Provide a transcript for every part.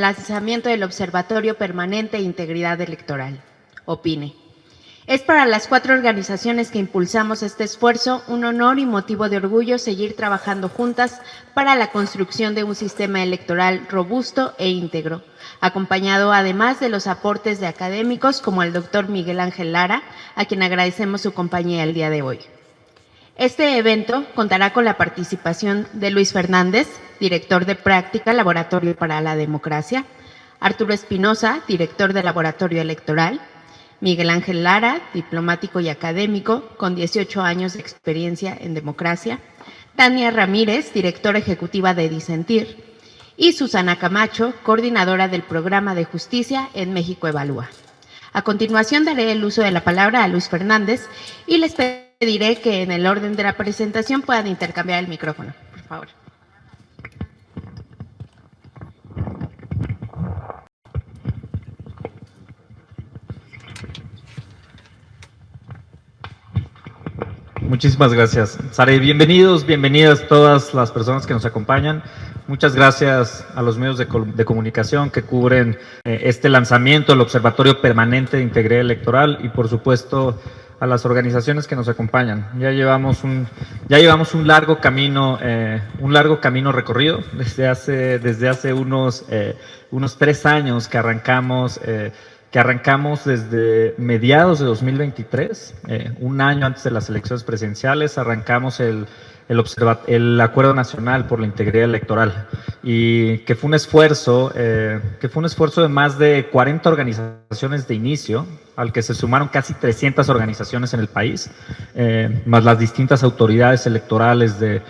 el lanzamiento del Observatorio Permanente de Integridad Electoral, OPINE. Es para las 4 organizaciones que impulsamos este esfuerzo un honor y motivo de orgullo seguir trabajando juntas para la construcción de un sistema electoral robusto e íntegro, acompañado además de los aportes de académicos como el doctor Miguel Ángel Lara, a quien agradecemos su compañía el día de hoy. Este evento contará con la participación de Luis Fernández, director de práctica Laboratorio para la Democracia, Arturo Espinosa, director del Laboratorio Electoral, Miguel Ángel Lara, diplomático y académico con 18 años de experiencia en democracia, Tania Ramírez, directora ejecutiva de Disentir, y Susana Camacho, coordinadora del Programa de Justicia en México Evalúa. A continuación daré el uso de la palabra a Luis Fernández y les pediré que en el orden de la presentación puedan intercambiar el micrófono, por favor. Muchísimas gracias, Sara. Bienvenidos, bienvenidas todas las personas que nos acompañan. Muchas gracias a los medios de comunicación que cubren este lanzamiento, el Observatorio Permanente de Integridad Electoral, y por supuesto a las organizaciones que nos acompañan. Ya llevamos un largo camino recorrido desde hace unos 3 años que arrancamos desde mediados de 2023, un año antes de las elecciones presidenciales, arrancamos el Acuerdo Nacional por la Integridad Electoral, y que fue un esfuerzo de más de 40 organizaciones de inicio, al que se sumaron casi 300 organizaciones en el país, más las distintas autoridades electorales de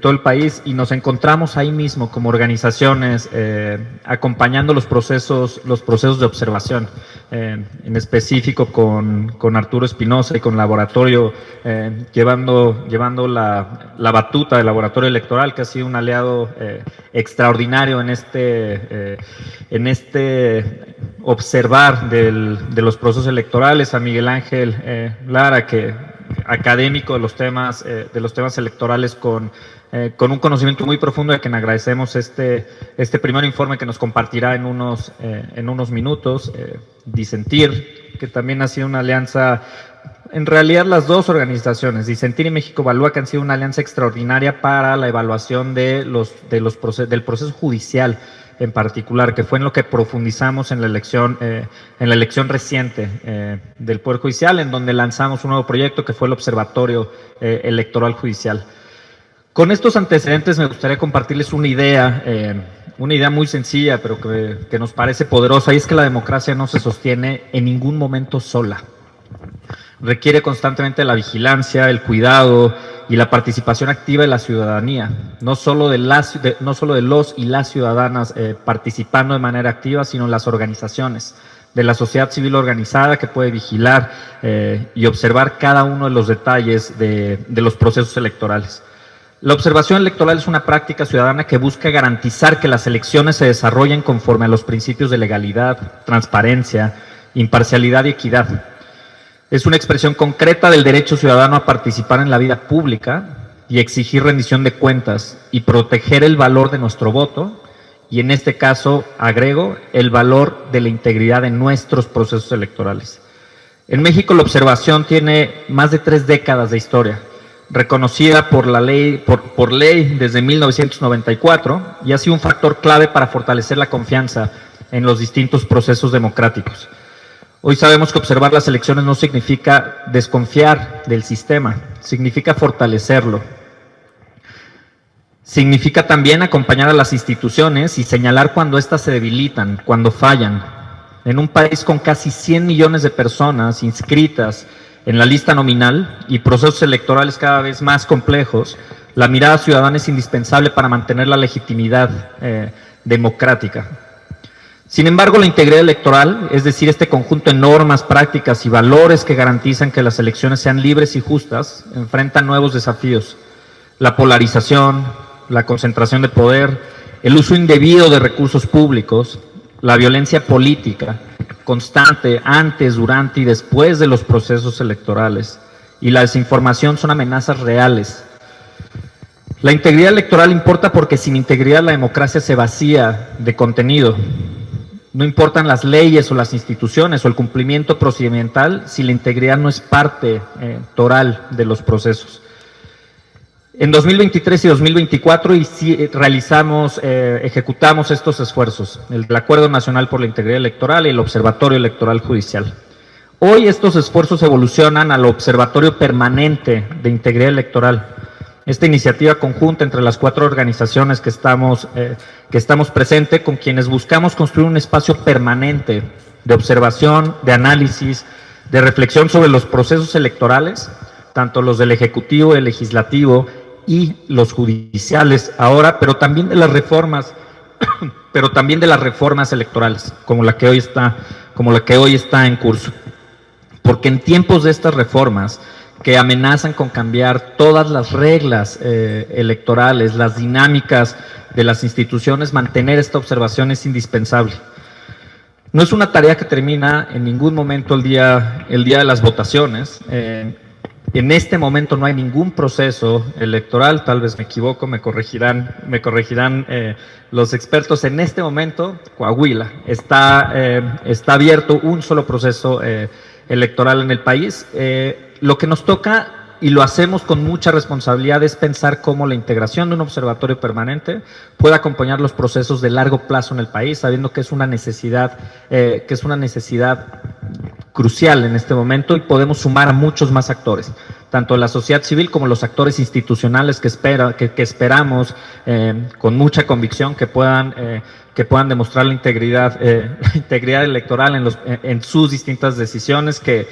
todo el país, y nos encontramos ahí mismo como organizaciones acompañando los procesos de observación, en específico con Arturo Espinosa y con Laboratorio, llevando la batuta del Laboratorio Electoral, que ha sido un aliado extraordinario en este observar de los procesos electorales, a Miguel Ángel Lara, que académico de los temas electorales con un conocimiento muy profundo, de quien agradecemos este primer informe que nos compartirá en unos minutos. Disentir, que también ha sido una alianza, en realidad las dos organizaciones, Disentir y México Evalúa, que han sido una alianza extraordinaria para la evaluación del proceso judicial en particular, que fue en lo que profundizamos en la elección reciente del Poder Judicial, en donde lanzamos un nuevo proyecto que fue el Observatorio Electoral Judicial. Con estos antecedentes me gustaría compartirles una idea muy sencilla, pero que nos parece poderosa, y es que la democracia no se sostiene en ningún momento sola. Requiere constantemente la vigilancia, el cuidado y la participación activa de la ciudadanía, no solo de los y las ciudadanas participando de manera activa, sino las organizaciones de la sociedad civil organizada, que puede vigilar y observar cada uno de los detalles de los procesos electorales. La observación electoral es una práctica ciudadana que busca garantizar que las elecciones se desarrollen conforme a los principios de legalidad, transparencia, imparcialidad y equidad. Es una expresión concreta del derecho ciudadano a participar en la vida pública y exigir rendición de cuentas y proteger el valor de nuestro voto, y en este caso, agrego, el valor de la integridad de nuestros procesos electorales. En México la observación tiene más de 3 décadas de historia, reconocida por ley desde 1994, y ha sido un factor clave para fortalecer la confianza en los distintos procesos democráticos. Hoy sabemos que observar las elecciones no significa desconfiar del sistema, significa fortalecerlo. Significa también acompañar a las instituciones y señalar cuando éstas se debilitan, cuando fallan. En un país con casi 100 millones de personas inscritas en la lista nominal y procesos electorales cada vez más complejos, la mirada ciudadana es indispensable para mantener la legitimidad democrática. Sin embargo, la integridad electoral, es decir, este conjunto de normas, prácticas y valores que garantizan que las elecciones sean libres y justas, enfrentan nuevos desafíos: la polarización, la concentración de poder, el uso indebido de recursos públicos, la violencia política constante antes, durante y después de los procesos electorales, y la desinformación son amenazas reales. La integridad electoral importa porque sin integridad la democracia se vacía de contenido. No importan las leyes o las instituciones o el cumplimiento procedimental si la integridad no es parte toral de los procesos. En 2023 y 2024 ejecutamos estos esfuerzos, el Acuerdo Nacional por la Integridad Electoral y el Observatorio Electoral Judicial. Hoy estos esfuerzos evolucionan al Observatorio Permanente de Integridad Electoral. Esta iniciativa conjunta entre las 4 organizaciones que estamos presentes, con quienes buscamos construir un espacio permanente de observación, de análisis, de reflexión sobre los procesos electorales, tanto los del Ejecutivo, el Legislativo y los judiciales ahora, pero también de las reformas, electorales, como la que hoy está en curso. Porque en tiempos de estas reformas que amenazan con cambiar todas las reglas electorales, las dinámicas de las instituciones, mantener esta observación es indispensable. No es una tarea que termina en ningún momento el día de las votaciones. En este momento no hay ningún proceso electoral, tal vez me equivoco, me corregirán los expertos. En este momento, Coahuila está abierto un solo proceso electoral en el país. Lo que nos toca, y lo hacemos con mucha responsabilidad, es pensar cómo la integración de un observatorio permanente puede acompañar los procesos de largo plazo en el país, sabiendo que es una necesidad crucial en este momento, y podemos sumar a muchos más actores, tanto la sociedad civil como los actores institucionales que esperamos con mucha convicción que puedan demostrar la integridad electoral en sus distintas decisiones, que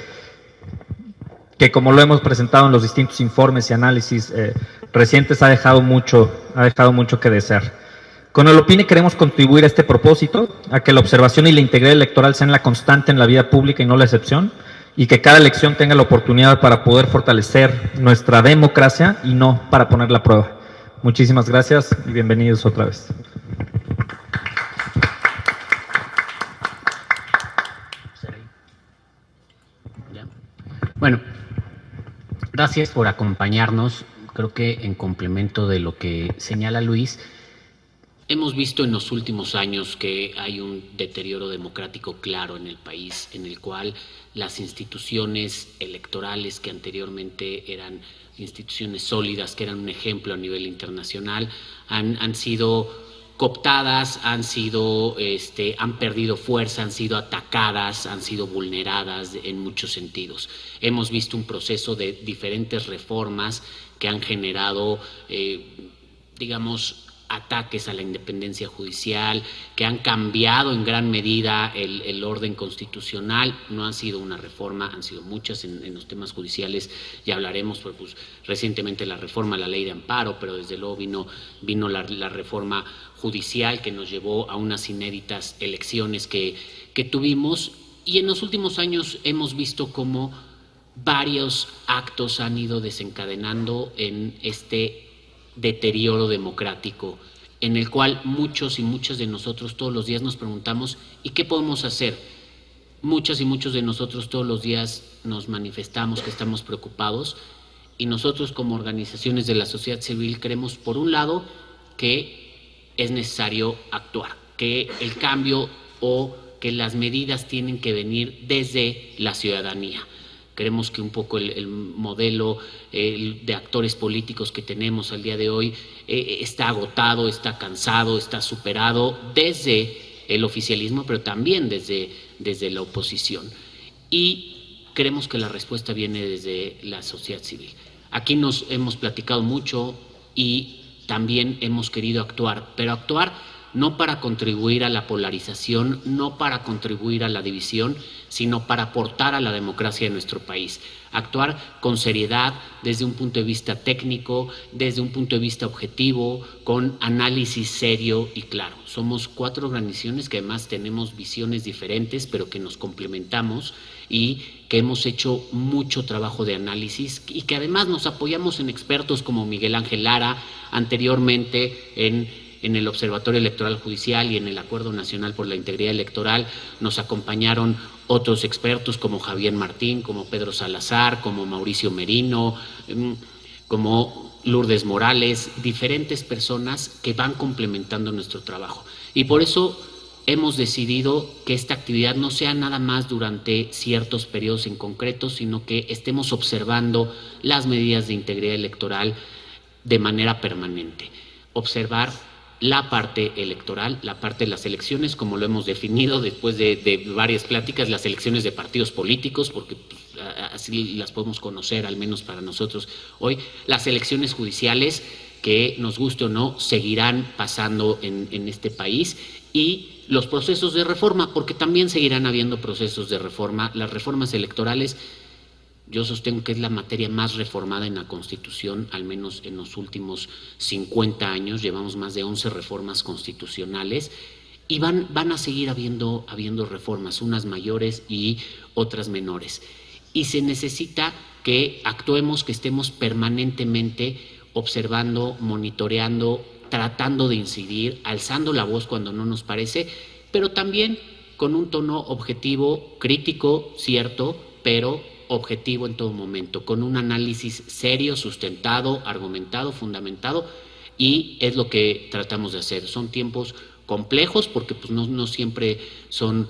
como lo hemos presentado en los distintos informes y análisis recientes ha dejado mucho que desear. Con el OPINE queremos contribuir a este propósito, a que la observación y la integridad electoral sean la constante en la vida pública y no la excepción, y que cada elección tenga la oportunidad para poder fortalecer nuestra democracia y no para ponerla a prueba. Muchísimas gracias y bienvenidos otra vez. Bueno, gracias por acompañarnos. Creo que en complemento de lo que señala Luis, hemos visto en los últimos años que hay un deterioro democrático claro en el país, en el cual las instituciones electorales que anteriormente eran instituciones sólidas, que eran un ejemplo a nivel internacional, han sido cooptadas, han perdido fuerza, han sido atacadas, han sido vulneradas en muchos sentidos. Hemos visto un proceso de diferentes reformas que han generado, ataques a la independencia judicial, que han cambiado en gran medida el orden constitucional. No han sido una reforma, han sido muchas en los temas judiciales, ya hablaremos, pues, recientemente la reforma a la ley de amparo, pero desde luego vino la reforma judicial que nos llevó a unas inéditas elecciones que tuvimos, y en los últimos años hemos visto cómo varios actos han ido desencadenando en este deterioro democrático, en el cual muchos y muchas de nosotros todos los días nos preguntamos ¿y qué podemos hacer? Muchas y muchos de nosotros todos los días nos manifestamos que estamos preocupados, y nosotros como organizaciones de la sociedad civil creemos, por un lado, que es necesario actuar, que el cambio o que las medidas tienen que venir desde la ciudadanía. Creemos que un poco el modelo de actores políticos que tenemos al día de hoy está agotado, está cansado, está superado desde el oficialismo, pero también desde la oposición. Y creemos que la respuesta viene desde la sociedad civil. Aquí nos hemos platicado mucho y también hemos querido actuar, pero actuar no para contribuir a la polarización, no para contribuir a la división, sino para aportar a la democracia de nuestro país. Actuar con seriedad, desde un punto de vista técnico, desde un punto de vista objetivo, con análisis serio y claro. Somos 4 organizaciones que además tenemos visiones diferentes, pero que nos complementamos y que hemos hecho mucho trabajo de análisis, y que además nos apoyamos en expertos como Miguel Ángel Lara, anteriormente en el Observatorio Electoral Judicial y en el Acuerdo Nacional por la Integridad Electoral. Nos acompañaron otros expertos como Javier Martín, como Pedro Salazar, como Mauricio Merino, como Lourdes Morales, diferentes personas que van complementando nuestro trabajo. Y por eso hemos decidido que esta actividad no sea nada más durante ciertos periodos en concreto, sino que estemos observando las medidas de integridad electoral de manera permanente. Observar la parte electoral, la parte de las elecciones, como lo hemos definido después de varias pláticas, las elecciones de partidos políticos, porque así las podemos conocer, al menos para nosotros hoy, las elecciones judiciales, que nos guste o no, seguirán pasando en este país, y los procesos de reforma, porque también seguirán habiendo procesos de reforma. Las reformas electorales, yo sostengo que es la materia más reformada en la Constitución, al menos en los últimos 50 años, llevamos más de 11 reformas constitucionales, y van a seguir habiendo reformas, unas mayores y otras menores. Y se necesita que actuemos, que estemos permanentemente observando, monitoreando, tratando de incidir, alzando la voz cuando no nos parece, pero también con un tono objetivo, crítico, cierto, pero objetivo en todo momento, con un análisis serio, sustentado, argumentado, fundamentado, y es lo que tratamos de hacer. Son tiempos complejos porque pues no siempre son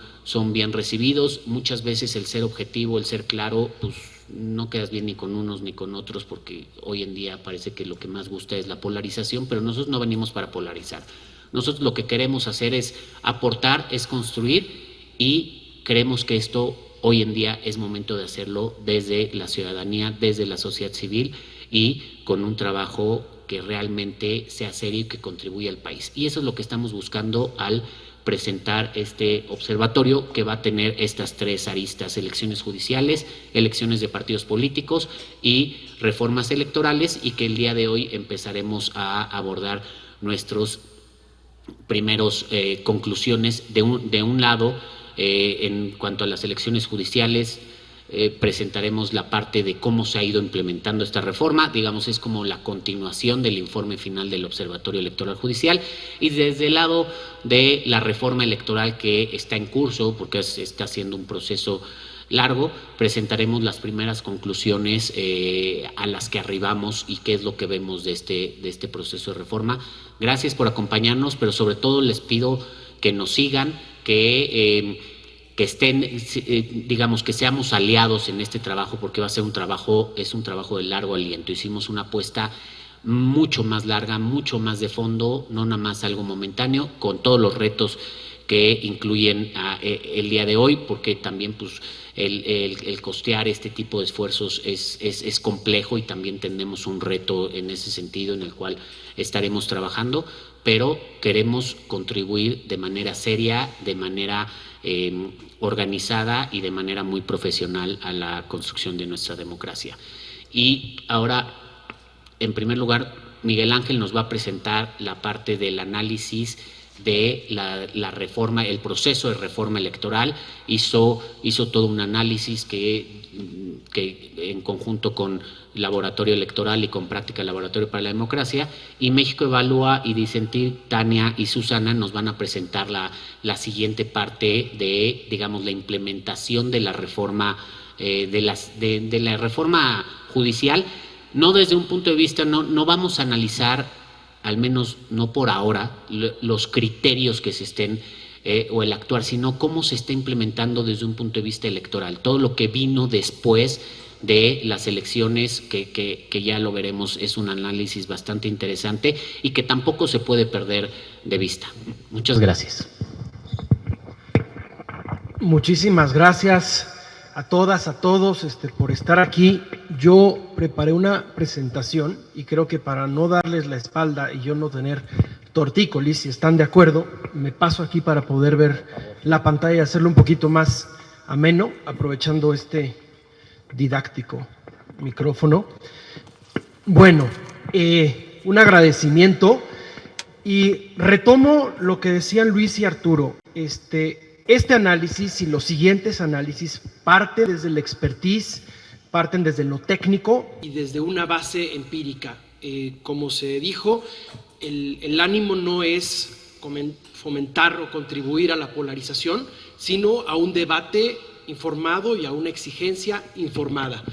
bien recibidos. Muchas veces el ser objetivo, el ser claro, pues no quedas bien ni con unos ni con otros, porque hoy en día parece que lo que más gusta es la polarización, pero nosotros no venimos para polarizar. Nosotros lo que queremos hacer es aportar, es construir, y creemos que esto hoy en día es momento de hacerlo desde la ciudadanía, desde la sociedad civil, y con un trabajo que realmente sea serio y que contribuya al país. Y eso es lo que estamos buscando al presentar este observatorio, que va a tener estas tres aristas: elecciones judiciales, elecciones de partidos políticos y reformas electorales, y que el día de hoy empezaremos a abordar nuestros primeros conclusiones. De un lado, en cuanto a las elecciones judiciales, presentaremos la parte de cómo se ha ido implementando esta reforma, digamos, es como la continuación del informe final del Observatorio Electoral Judicial, y desde el lado de la reforma electoral, que está en curso, porque está siendo un proceso largo, presentaremos las primeras conclusiones a las que arribamos y qué es lo que vemos de este proceso de reforma. Gracias por acompañarnos, pero sobre todo les pido que nos sigan, que estén, digamos, que seamos aliados en este trabajo, porque va a ser es un trabajo de largo aliento. Hicimos una apuesta mucho más larga, mucho más de fondo, no nada más algo momentáneo, con todos los retos que incluyen el día de hoy, porque también pues el costear este tipo de esfuerzos es complejo, y también tenemos un reto en ese sentido en el cual estaremos trabajando, pero queremos contribuir de manera seria, de manera organizada y de manera muy profesional a la construcción de nuestra democracia. Y ahora, en primer lugar, Miguel Ángel nos va a presentar la parte del análisis de la reforma, el proceso de reforma electoral. Hizo todo un análisis que en conjunto con Laboratorio Electoral y con Práctica Laboratorio para la Democracia, y México Evalúa y Disentir, Tania y Susana nos van a presentar la siguiente parte de, digamos, la implementación de la reforma, de la reforma judicial, no desde un punto de vista, no vamos a analizar, al menos no por ahora, los criterios que se estén o el actuar, sino cómo se está implementando desde un punto de vista electoral, todo lo que vino después de las elecciones, que ya lo veremos, es un análisis bastante interesante y que tampoco se puede perder de vista. Muchas gracias. Muchísimas gracias a todas, a todos por estar aquí. Yo preparé una presentación y creo que para no darles la espalda y yo no tener tortícolis, si están de acuerdo, me paso aquí para poder ver la pantalla y hacerlo un poquito más ameno, aprovechando este didáctico micrófono. Bueno, un agradecimiento, y retomo lo que decían Luis y Arturo. Este análisis y los siguientes análisis parten desde la expertise, parten desde lo técnico y desde una base empírica. Como se dijo, el ánimo no es fomentar o contribuir a la polarización, sino a un debate informado y a una exigencia informada.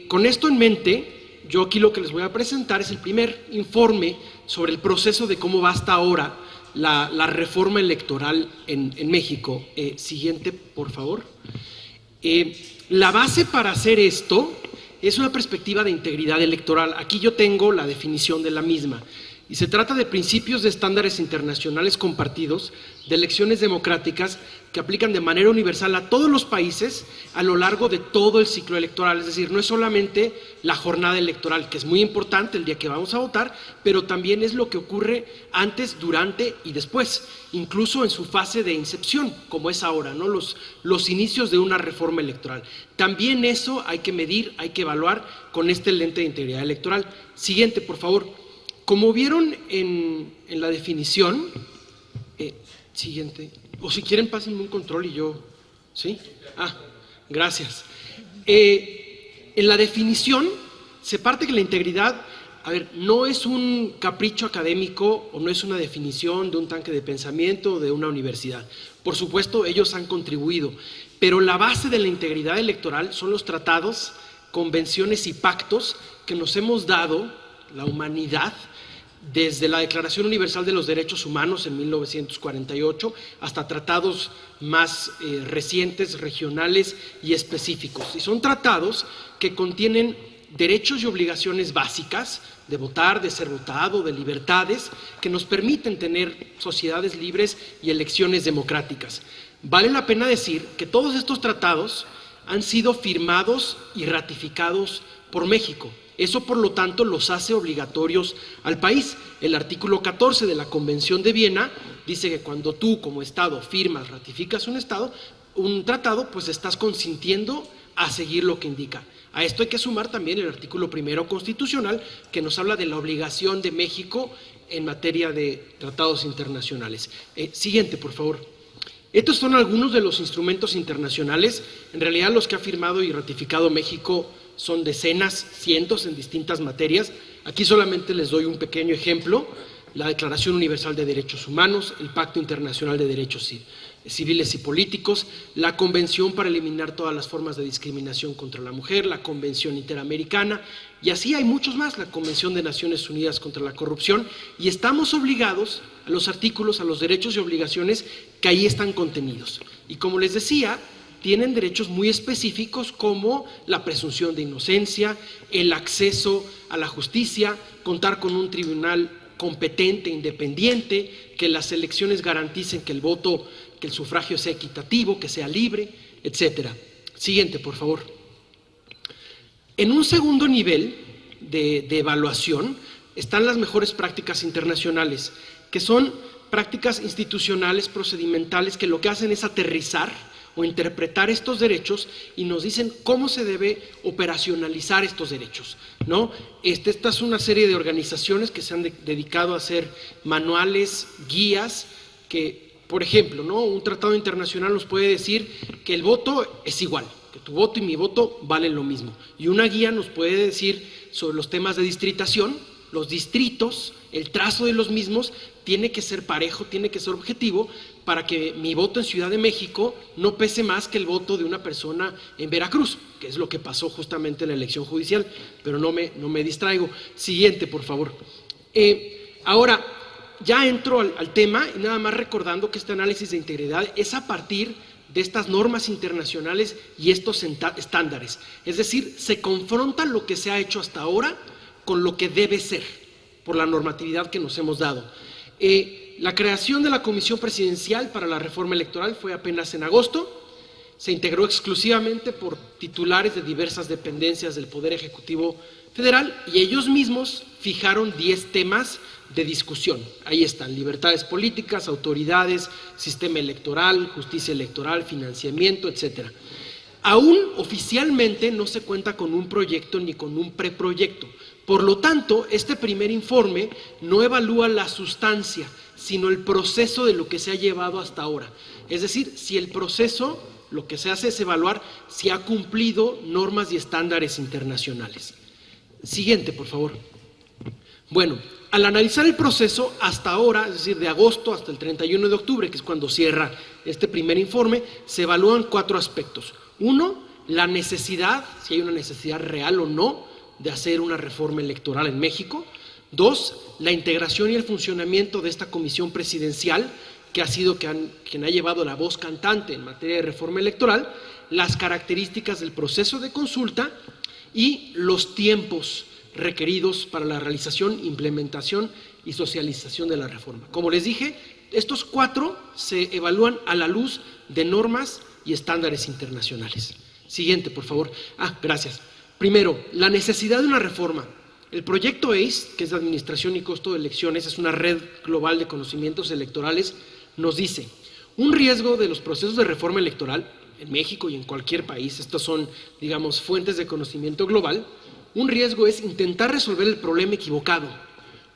Con esto en mente, yo aquí lo que les voy a presentar es el primer informe sobre el proceso de cómo va hasta ahora la reforma electoral en México. Siguiente, por favor. La base para hacer esto es una perspectiva de integridad electoral. Aquí yo tengo la definición de la misma. Y se trata de principios de estándares internacionales compartidos de elecciones democráticas que aplican de manera universal a todos los países a lo largo de todo el ciclo electoral. Es decir, no es solamente la jornada electoral, que es muy importante el día que vamos a votar, pero también es lo que ocurre antes, durante y después, incluso en su fase de incepción, como es ahora, ¿no? Los inicios de una reforma electoral. También eso hay que medir, hay que evaluar con este lente de integridad electoral. Siguiente, por favor. Como vieron en la definición, siguiente, o si quieren pásenme un control y yo, ¿sí? Gracias. En la definición se parte que la integridad, no es un capricho académico o no es una definición de un tanque de pensamiento de una universidad. Por supuesto, ellos han contribuido, pero la base de la integridad electoral son los tratados, convenciones y pactos que nos hemos dado, la humanidad, desde la Declaración Universal de los Derechos Humanos en 1948 hasta tratados más recientes, regionales y específicos. Y son tratados que contienen derechos y obligaciones básicas de votar, de ser votado, de libertades, que nos permiten tener sociedades libres y elecciones democráticas. Vale la pena decir que todos estos tratados han sido firmados y ratificados por México. Eso, por lo tanto, los hace obligatorios al país. El artículo 14 de la Convención de Viena dice que cuando tú, como Estado, firmas, ratificas un tratado, pues estás consintiendo a seguir lo que indica. A esto hay que sumar también el artículo 1 constitucional, que nos habla de la obligación de México en materia de tratados internacionales. Siguiente, por favor. Estos son algunos de los instrumentos internacionales. En realidad, los que ha firmado y ratificado México son decenas, cientos en distintas materias. Aquí solamente les doy un pequeño ejemplo: la Declaración Universal de Derechos Humanos, el Pacto Internacional de Derechos Civiles y Políticos, la Convención para eliminar todas las formas de discriminación contra la mujer, la Convención Interamericana, y así hay muchos más, la Convención de Naciones Unidas contra la Corrupción, y estamos obligados a los artículos, a los derechos y obligaciones que ahí están contenidos. Y como les decía, tienen derechos muy específicos como la presunción de inocencia, el acceso a la justicia, contar con un tribunal competente, independiente, que las elecciones garanticen que el sufragio sea equitativo, que sea libre, etcétera. Siguiente, por favor. En un segundo nivel de evaluación están las mejores prácticas internacionales, que son prácticas institucionales, procedimentales, que lo que hacen es aterrizar o interpretar estos derechos y nos dicen cómo se debe operacionalizar estos derechos, ¿no? Esta es una serie de organizaciones que se han dedicado a hacer manuales, guías, que, por ejemplo, ¿no? Un tratado internacional nos puede decir que el voto es igual, que tu voto y mi voto valen lo mismo. Y una guía nos puede decir sobre los temas de distritación, los distritos, el trazo de los mismos tiene que ser parejo, tiene que ser objetivo, para que mi voto en Ciudad de México no pese más que el voto de una persona en Veracruz, que es lo que pasó justamente en la elección judicial, pero no me distraigo. Siguiente, por favor. Ahora, ya entro al tema, y nada más recordando que este análisis de integridad es a partir de estas normas internacionales y estos estándares. Es decir, se confronta lo que se ha hecho hasta ahora con lo que debe ser, por la normatividad que nos hemos dado. La creación de la Comisión Presidencial para la Reforma Electoral fue apenas en agosto. Se integró exclusivamente por titulares de diversas dependencias del Poder Ejecutivo Federal y ellos mismos fijaron 10 temas de discusión. Ahí están: libertades políticas, autoridades, sistema electoral, justicia electoral, financiamiento, etcétera. Aún oficialmente no se cuenta con un proyecto ni con un preproyecto. Por lo tanto, este primer informe no evalúa la sustancia, sino el proceso de lo que se ha llevado hasta ahora. Es decir, si el proceso, lo que se hace es evaluar si ha cumplido normas y estándares internacionales. Siguiente, por favor. Bueno, al analizar el proceso hasta ahora, es decir, de agosto hasta el 31 de octubre, que es cuando cierra este primer informe, se evalúan 4 aspectos. 1, la necesidad, si hay una necesidad real o no de hacer una reforma electoral en México. Dos, la integración y el funcionamiento de esta comisión presidencial, que ha sido quien ha llevado la voz cantante en materia de reforma electoral, las características del proceso de consulta y los tiempos requeridos para la realización, implementación y socialización de la reforma. Como les dije, estos 4 se evalúan a la luz de normas y estándares internacionales. Siguiente, por favor. Gracias. Primero, la necesidad de una reforma. El proyecto ACE, que es de Administración y Costo de Elecciones, es una red global de conocimientos electorales, nos dice, un riesgo de los procesos de reforma electoral en México y en cualquier país, estos son, digamos, fuentes de conocimiento global, un riesgo es intentar resolver el problema equivocado,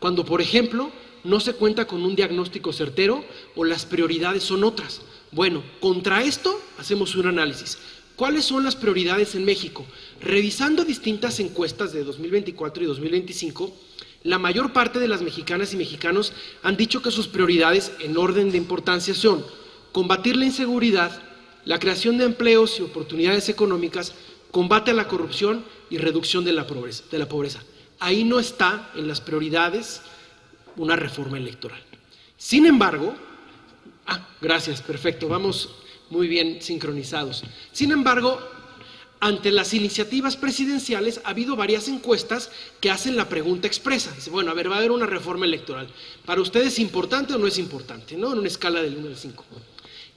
cuando, por ejemplo, no se cuenta con un diagnóstico certero o las prioridades son otras. Bueno, contra esto hacemos un análisis. ¿Cuáles son las prioridades en México? Revisando distintas encuestas de 2024 y 2025, la mayor parte de las mexicanas y mexicanos han dicho que sus prioridades en orden de importancia son combatir la inseguridad, la creación de empleos y oportunidades económicas, combate a la corrupción y reducción de la pobreza. Ahí no está en las prioridades una reforma electoral. Sin embargo, gracias, perfecto, vamos muy bien sincronizados. Sin embargo, ante las iniciativas presidenciales ha habido varias encuestas que hacen la pregunta expresa. Dice, bueno, a ver, va a haber una reforma electoral. ¿Para ustedes es importante o no es importante? ¿No? En una escala del 1 al 5.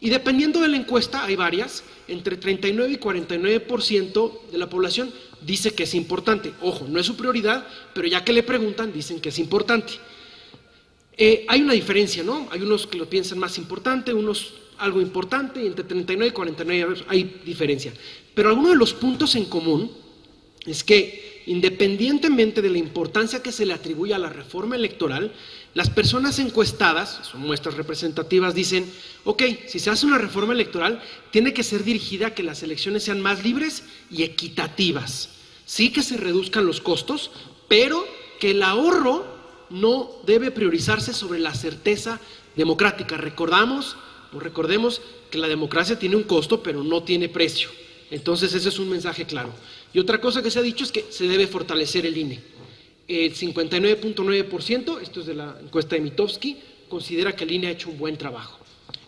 Y dependiendo de la encuesta, hay varias, entre 39 y 49% de la población dice que es importante. Ojo, no es su prioridad, pero ya que le preguntan, dicen que es importante. Hay una diferencia, ¿no? Hay unos que lo piensan más importante, unos algo importante, y entre 39 y 49 hay diferencia. Pero alguno de los puntos en común es que, independientemente de la importancia que se le atribuye a la reforma electoral, las personas encuestadas, son muestras representativas, dicen, ok, si se hace una reforma electoral, tiene que ser dirigida a que las elecciones sean más libres y equitativas. Sí que se reduzcan los costos, pero que el ahorro no debe priorizarse sobre la certeza democrática. Recordemos que la democracia tiene un costo, pero no tiene precio. Entonces ese es un mensaje claro. Y otra cosa que se ha dicho es que se debe fortalecer el INE. El 59.9%, esto es de la encuesta de Mitofsky, considera que el INE ha hecho un buen trabajo.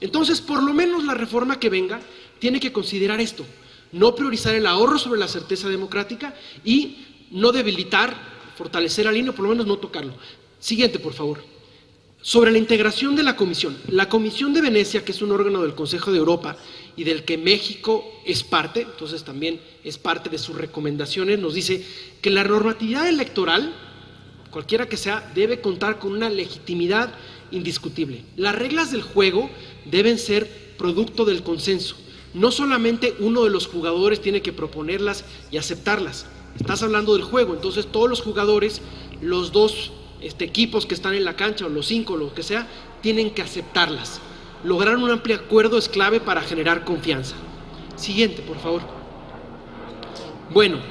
Entonces, por lo menos la reforma que venga tiene que considerar esto, no priorizar el ahorro sobre la certeza democrática y no debilitar, fortalecer al INE, o por lo menos no tocarlo. Siguiente, por favor. Sobre la integración de la Comisión. La Comisión de Venecia, que es un órgano del Consejo de Europa y del que México es parte, entonces también es parte de sus recomendaciones, nos dice que la normatividad electoral, cualquiera que sea, debe contar con una legitimidad indiscutible. Las reglas del juego deben ser producto del consenso. No solamente uno de los jugadores tiene que proponerlas y aceptarlas. Estás hablando del juego, entonces todos los jugadores, los dos equipos que están en la cancha, o los 5, lo que sea, tienen que aceptarlas. Lograr un amplio acuerdo es clave para generar confianza. Siguiente, por favor. Bueno,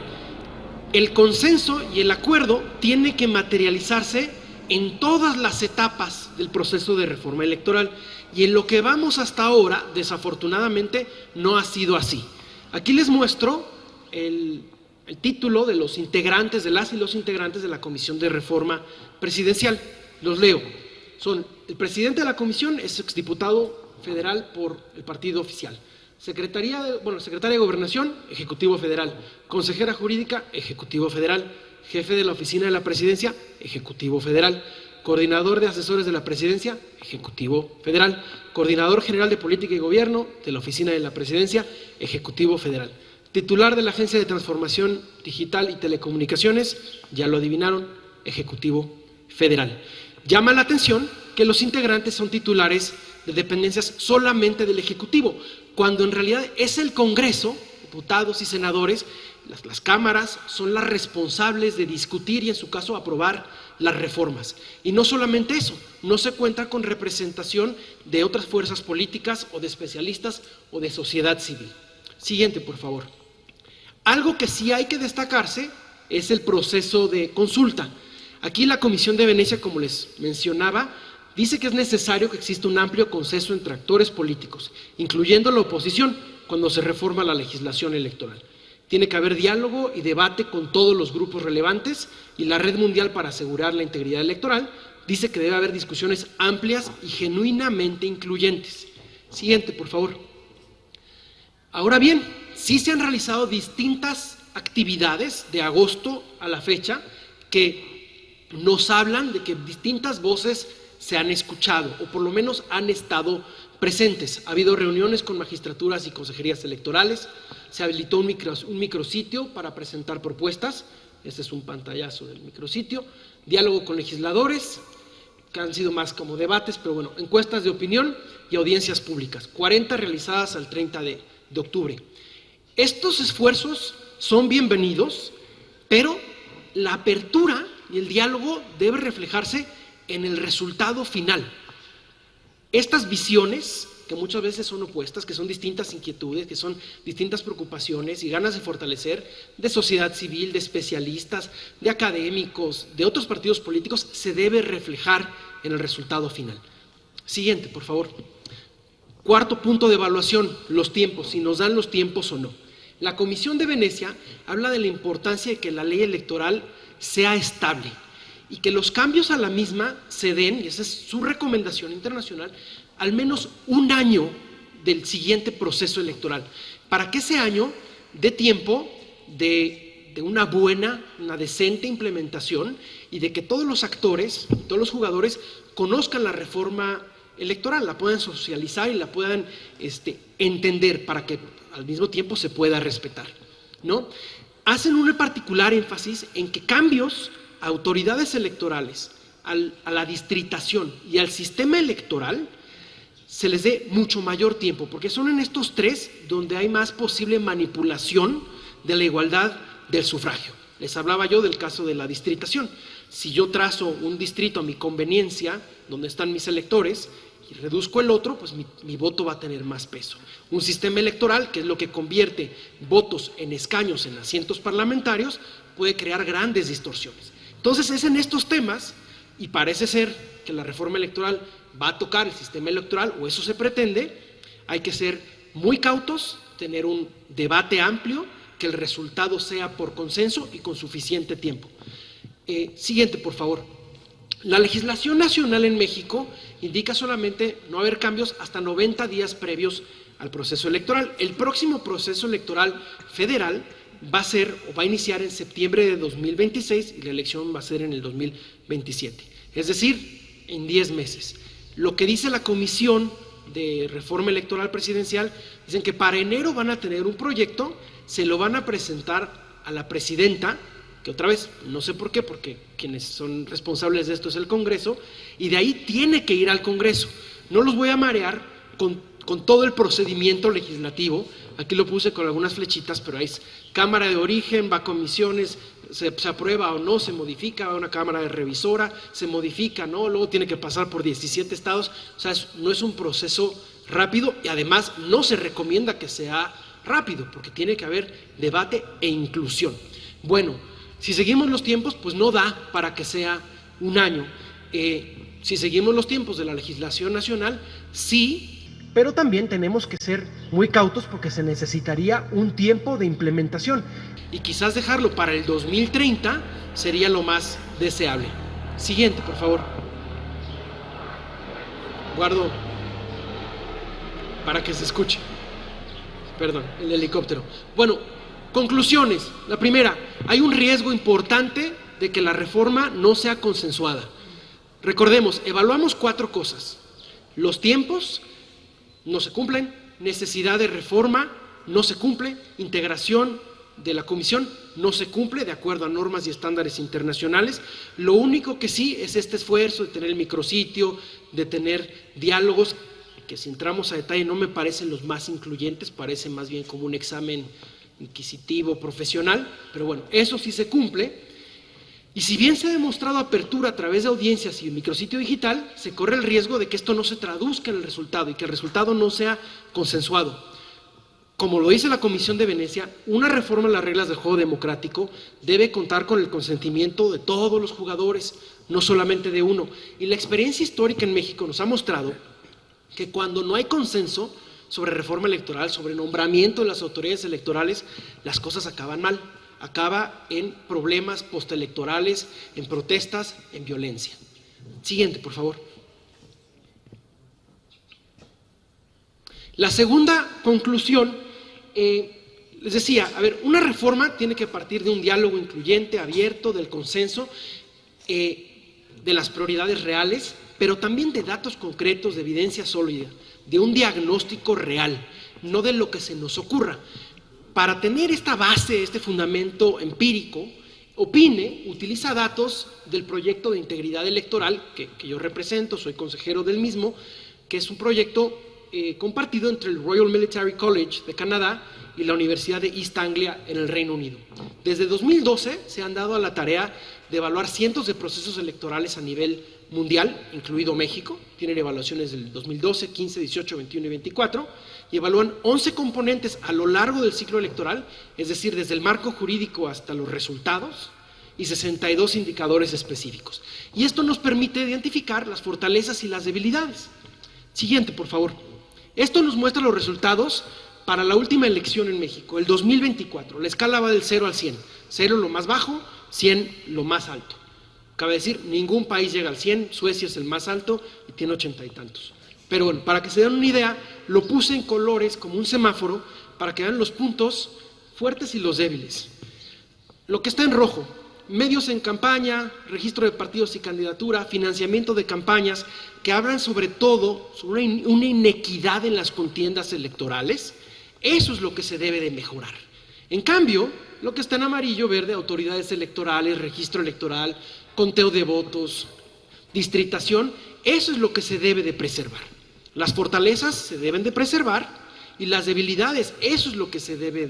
el consenso y el acuerdo tiene que materializarse en todas las etapas del proceso de reforma electoral, y en lo que vamos hasta ahora, desafortunadamente, no ha sido así. Aquí les muestro el título de los integrantes, de las y los integrantes de la Comisión de Reforma Presidencial. Los leo. El presidente de la comisión es exdiputado federal por el partido oficial. Secretaria de Gobernación, Ejecutivo Federal. Consejera Jurídica, Ejecutivo Federal. Jefe de la Oficina de la Presidencia, Ejecutivo Federal. Coordinador de Asesores de la Presidencia, Ejecutivo Federal. Coordinador General de Política y Gobierno de la Oficina de la Presidencia, Ejecutivo Federal. Titular de la Agencia de Transformación Digital y Telecomunicaciones, ya lo adivinaron, Ejecutivo Federal. Llama la atención que los integrantes son titulares de dependencias solamente del Ejecutivo, cuando en realidad es el Congreso, diputados y senadores, las cámaras son las responsables de discutir y en su caso aprobar las reformas. Y no solamente eso, no se cuenta con representación de otras fuerzas políticas o de especialistas o de sociedad civil. Siguiente, por favor. Algo que sí hay que destacarse es el proceso de consulta. Aquí la Comisión de Venecia, como les mencionaba, dice que es necesario que exista un amplio consenso entre actores políticos, incluyendo la oposición, cuando se reforma la legislación electoral. Tiene que haber diálogo y debate con todos los grupos relevantes, y la Red Mundial para Asegurar la Integridad Electoral dice que debe haber discusiones amplias y genuinamente incluyentes. Siguiente, por favor. Ahora bien, sí se han realizado distintas actividades de agosto a la fecha que nos hablan de que distintas voces se han escuchado, o por lo menos han estado presentes. Ha habido reuniones con magistraturas y consejerías electorales, se habilitó un micrositio para presentar propuestas, este es un pantallazo del micrositio, diálogo con legisladores, que han sido más como debates, pero bueno, encuestas de opinión y audiencias públicas, 40 realizadas al 30 de octubre. Estos esfuerzos son bienvenidos, pero la apertura y el diálogo debe reflejarse en el resultado final. Estas visiones, que muchas veces son opuestas, que son distintas inquietudes, que son distintas preocupaciones y ganas de fortalecer, de sociedad civil, de especialistas, de académicos, de otros partidos políticos, se debe reflejar en el resultado final. Siguiente, por favor. Cuarto punto de evaluación, los tiempos, si nos dan los tiempos o no. La Comisión de Venecia habla de la importancia de que la ley electoral sea estable y que los cambios a la misma se den, y esa es su recomendación internacional, al menos un año del siguiente proceso electoral, para que ese año dé tiempo de una buena, una decente implementación y de que todos los actores, todos los jugadores conozcan la reforma electoral, la puedan socializar y la puedan entender para que al mismo tiempo se pueda respetar, ¿no? Hacen un particular énfasis en que cambios a autoridades electorales, a la distritación y al sistema electoral se les dé mucho mayor tiempo, porque son en estos tres donde hay más posible manipulación de la igualdad del sufragio. Les hablaba yo del caso de la distritación. Si yo trazo un distrito a mi conveniencia, donde están mis electores, y reduzco el otro, pues mi voto va a tener más peso. Un sistema electoral, que es lo que convierte votos en escaños en asientos parlamentarios, puede crear grandes distorsiones. Entonces es en estos temas, y parece ser que la reforma electoral va a tocar el sistema electoral, o eso se pretende, hay que ser muy cautos, tener un debate amplio, que el resultado sea por consenso y con suficiente tiempo. Siguiente, por favor. La legislación nacional en México indica solamente no haber cambios hasta 90 días previos al proceso electoral. El próximo proceso electoral federal va a iniciar en septiembre de 2026 y la elección va a ser en el 2027, es decir, en 10 meses. Lo que dice la Comisión de Reforma Electoral Presidencial, dicen que para enero van a tener un proyecto, se lo van a presentar a la presidenta, que otra vez, no sé por qué, porque quienes son responsables de esto es el Congreso, y de ahí tiene que ir al Congreso. No los voy a marear con todo el procedimiento legislativo, aquí lo puse con algunas flechitas, pero ahí es Cámara de Origen, va a comisiones, se aprueba o no, se modifica, va a una Cámara de Revisora, se modifica, ¿no? Luego tiene que pasar por 17 estados, o sea, no es un proceso rápido y además no se recomienda que sea rápido, porque tiene que haber debate e inclusión. Bueno, si seguimos los tiempos, pues no da para que sea un año. Si seguimos los tiempos de la legislación nacional, sí, pero también tenemos que ser muy cautos porque se necesitaría un tiempo de implementación. Y quizás dejarlo para el 2030 sería lo más deseable. Siguiente, por favor. Guardo para que se escuche. Perdón, el helicóptero. Bueno, conclusiones. La primera, hay un riesgo importante de que la reforma no sea consensuada. Recordemos, evaluamos 4 cosas. Los tiempos no se cumplen, necesidad de reforma no se cumple, integración de la comisión no se cumple de acuerdo a normas y estándares internacionales. Lo único que sí es este esfuerzo de tener el micrositio, de tener diálogos, que si entramos a detalle no me parecen los más incluyentes, parece más bien como un examen inquisitivo, profesional, pero bueno, eso sí se cumple. Y si bien se ha demostrado apertura a través de audiencias y el micrositio digital, se corre el riesgo de que esto no se traduzca en el resultado y que el resultado no sea consensuado. Como lo dice la Comisión de Venecia, una reforma a las reglas del juego democrático debe contar con el consentimiento de todos los jugadores, no solamente de uno. Y la experiencia histórica en México nos ha mostrado que cuando no hay consenso, sobre reforma electoral, sobre nombramiento de las autoridades electorales, las cosas acaban mal. Acaba en problemas postelectorales, en protestas, en violencia. Siguiente, por favor. La segunda conclusión, les decía, a ver, una reforma tiene que partir de un diálogo incluyente, abierto, del consenso, de las prioridades reales, pero también de datos concretos, de evidencia sólida, de un diagnóstico real, no de lo que se nos ocurra. Para tener esta base, este fundamento empírico, Opine utiliza datos del proyecto de integridad electoral que yo represento, soy consejero del mismo, que es un proyecto compartido entre el Royal Military College de Canadá y la Universidad de East Anglia en el Reino Unido. Desde 2012 se han dado a la tarea de evaluar cientos de procesos electorales a nivel mundial, incluido México. Tienen evaluaciones del 2012, 15, 18, 21 y 24, y evalúan 11 componentes a lo largo del ciclo electoral, es decir, desde el marco jurídico hasta los resultados, y 62 indicadores específicos. Y esto nos permite identificar las fortalezas y las debilidades. Siguiente, por favor. Esto nos muestra los resultados para la última elección en México, el 2024. La escala va del 0 al 100. 0 lo más bajo, 100 lo más alto. Cabe decir, ningún país llega al 100, Suecia es el más alto y tiene 80 y tantos. Pero bueno, para que se den una idea, lo puse en colores como un semáforo para que vean los puntos fuertes y los débiles. Lo que está en rojo, medios en campaña, registro de partidos y candidatura, financiamiento de campañas, que hablan sobre todo sobre una inequidad en las contiendas electorales. Eso es lo que se debe de mejorar. En cambio, lo que está en amarillo, verde, autoridades electorales, registro electoral, conteo de votos, distritación, eso es lo que se debe de preservar. Las fortalezas se deben de preservar y las debilidades, eso es lo que se debe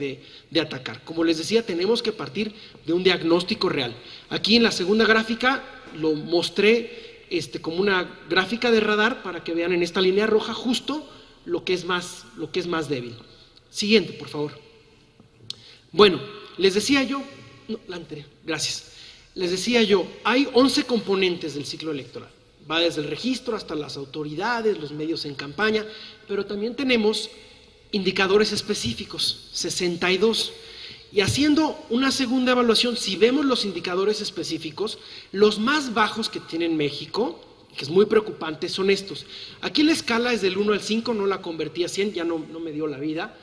de atacar. Como les decía, tenemos que partir de un diagnóstico real. Aquí en la segunda gráfica lo mostré como una gráfica de radar para que vean en esta línea roja justo lo que es más débil. Siguiente, por favor. Bueno, les decía yo, no, la anterior, gracias. Les decía yo, hay 11 componentes del ciclo electoral. Va desde el registro hasta las autoridades, los medios en campaña, pero también tenemos indicadores específicos, 62. Y haciendo una segunda evaluación, si vemos los indicadores específicos, los más bajos que tiene México, que es muy preocupante, son estos. Aquí la escala es del 1 al 5, no la convertí a 100, ya no me dio la vida.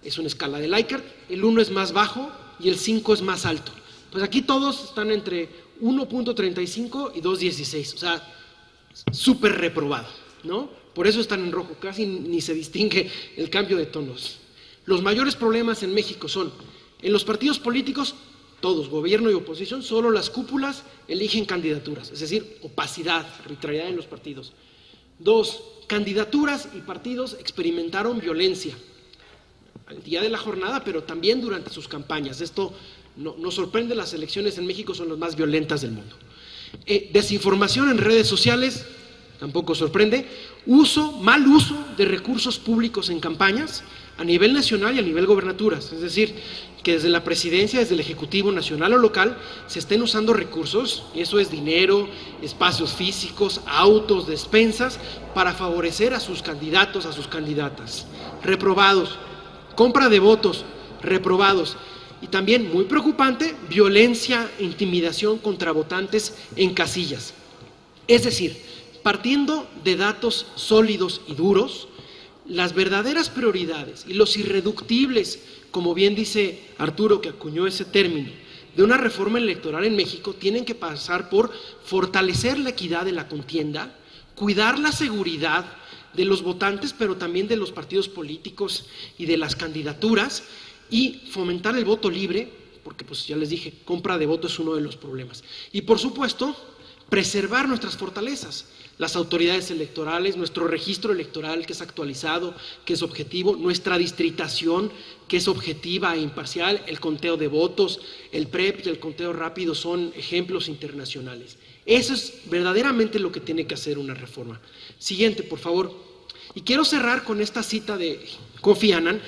Es una escala de Likert, el 1 es más bajo y el 5 es más alto. Pues aquí todos están entre 1.35 y 2.16, o sea, súper reprobado, ¿no? Por eso están en rojo, casi ni se distingue el cambio de tonos. Los mayores problemas en México son, en los partidos políticos, todos, gobierno y oposición, solo las cúpulas eligen candidaturas, es decir, opacidad, arbitrariedad en los partidos. 2, candidaturas y partidos experimentaron violencia al día de la jornada, pero también durante sus campañas. Esto nos sorprende, las elecciones en México son las más violentas del mundo. Desinformación en redes sociales, tampoco sorprende. Mal uso de recursos públicos en campañas a nivel nacional y a nivel gobernaturas, es decir, que desde la presidencia, desde el Ejecutivo nacional o local, se estén usando recursos, y eso es dinero, espacios físicos, autos, despensas, para favorecer a sus candidatos, a sus candidatas. Reprobados. Compra de votos, reprobados. Y también, muy preocupante, violencia e intimidación contra votantes en casillas. Es decir, partiendo de datos sólidos y duros, las verdaderas prioridades y los irreductibles, como bien dice Arturo, que acuñó ese término, de una reforma electoral en México, tienen que pasar por fortalecer la equidad de la contienda, cuidar la seguridad de los votantes, pero también de los partidos políticos y de las candidaturas, y fomentar el voto libre, porque pues ya les dije, compra de voto es uno de los problemas. Y por supuesto, preservar nuestras fortalezas, las autoridades electorales, nuestro registro electoral que es actualizado, que es objetivo, nuestra distritación que es objetiva e imparcial, el conteo de votos, el PREP y el conteo rápido son ejemplos internacionales. Eso es verdaderamente lo que tiene que hacer una reforma. Siguiente, por favor. Y quiero cerrar con esta cita de Kofi Annan,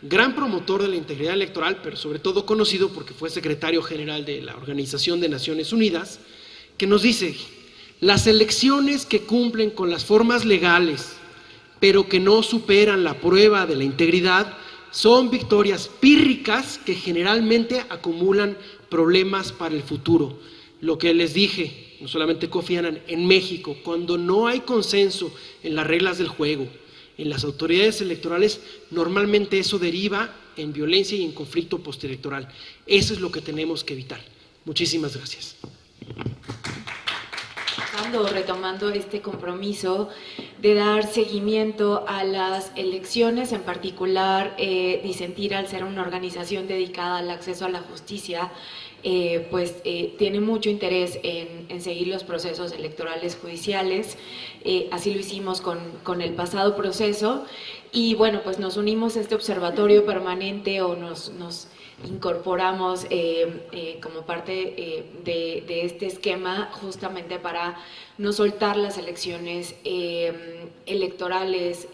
gran promotor de la integridad electoral, pero sobre todo conocido porque fue secretario general de la Organización de Naciones Unidas, que nos dice: las elecciones que cumplen con las formas legales, pero que no superan la prueba de la integridad, son victorias pírricas que generalmente acumulan problemas para el futuro. Lo que les dije, no solamente Kofi Annan, en México, cuando no hay consenso en las reglas del juego, en las autoridades electorales, normalmente eso deriva en violencia y en conflicto postelectoral. Eso es lo que tenemos que evitar. Muchísimas gracias. Retomando este compromiso de dar seguimiento a las elecciones, en particular Disentir, al ser una organización dedicada al acceso a la justicia, tiene mucho interés en seguir los procesos electorales judiciales. Así lo hicimos con el pasado proceso y bueno, pues nos unimos a este observatorio permanente o nos incorporamos como parte de este esquema justamente para no soltar las elecciones electorales,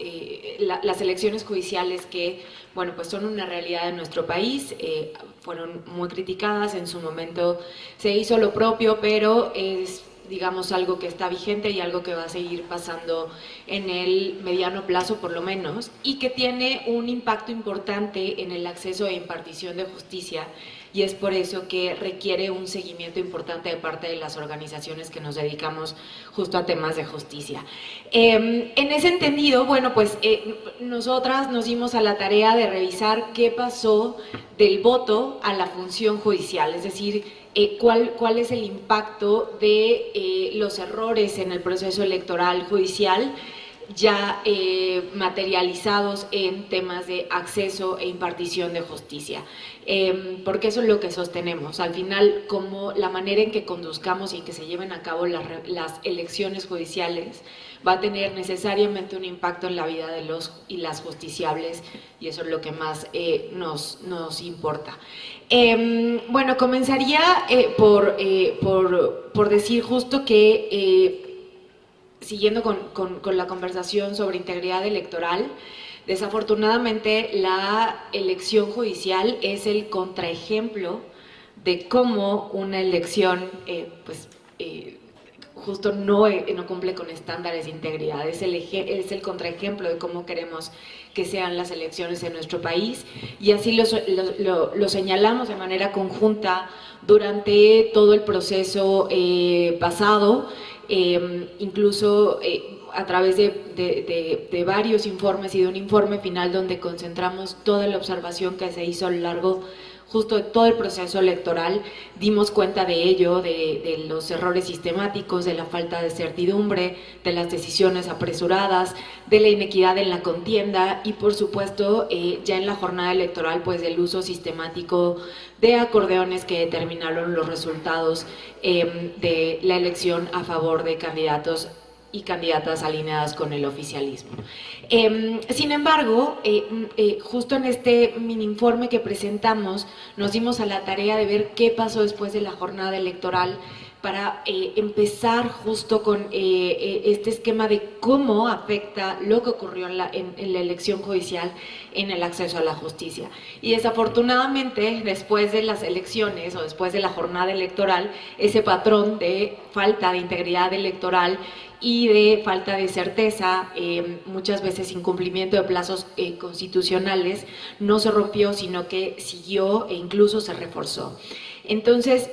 las elecciones judiciales que, bueno, pues son una realidad en nuestro país, fueron muy criticadas, en su momento se hizo lo propio, pero es, digamos, algo que está vigente y algo que va a seguir pasando en el mediano plazo por lo menos, y que tiene un impacto importante en el acceso e impartición de justicia, y es por eso que requiere un seguimiento importante de parte de las organizaciones que nos dedicamos justo a temas de justicia. En ese entendido, bueno, pues nosotras nos dimos a la tarea de revisar qué pasó del voto a la función judicial, es decir, cuál es el impacto de los errores en el proceso electoral judicial ya materializados en temas de acceso e impartición de justicia, porque eso es lo que sostenemos. Al final, como la manera en que conduzcamos y que se lleven a cabo las elecciones judiciales va a tener necesariamente un impacto en la vida de los y las justiciables, y eso es lo que más nos importa. Bueno, comenzaría por decir justo que siguiendo con la conversación sobre integridad electoral, desafortunadamente la elección judicial es el contraejemplo de cómo una elección justo no cumple con estándares de integridad. Es el contraejemplo de cómo queremos que sean las elecciones en nuestro país, y así lo señalamos de manera conjunta durante todo el proceso pasado, incluso a través de varios informes y de un informe final donde concentramos toda la observación que se hizo a lo largo justo de todo el proceso electoral. Dimos cuenta de ello, de los errores sistemáticos, de la falta de certidumbre, de las decisiones apresuradas, de la inequidad en la contienda y, por supuesto, ya en la jornada electoral, pues del uso sistemático de acordeones que determinaron los resultados de la elección a favor de candidatos y candidatas alineadas con el oficialismo. Sin embargo, justo en este mini informe que presentamos, nos dimos a la tarea de ver qué pasó después de la jornada electoral para empezar justo con este esquema de cómo afecta lo que ocurrió en la elección judicial en el acceso a la justicia. Y desafortunadamente, después de las elecciones o después de la jornada electoral, ese patrón de falta de integridad electoral y de falta de certeza, muchas veces incumplimiento de plazos constitucionales, no se rompió, sino que siguió e incluso se reforzó. Entonces,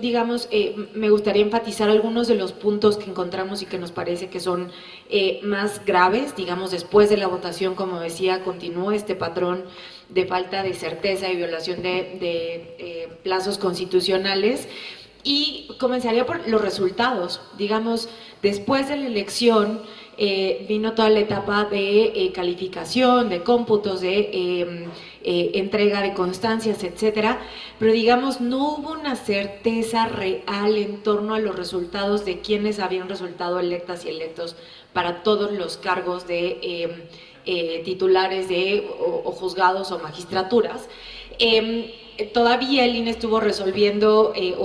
digamos, me gustaría enfatizar algunos de los puntos que encontramos y que nos parece que son más graves. Digamos, después de la votación, como decía, continuó este patrón de falta de certeza y violación de plazos constitucionales. Y comenzaría por los resultados. Digamos, después de la elección vino toda la etapa de calificación, de cómputos, de entrega de constancias, etcétera, pero digamos, no hubo una certeza real en torno a los resultados de quienes habían resultado electas y electos para todos los cargos de titulares de o juzgados o magistraturas. todavía el INE estuvo resolviendo el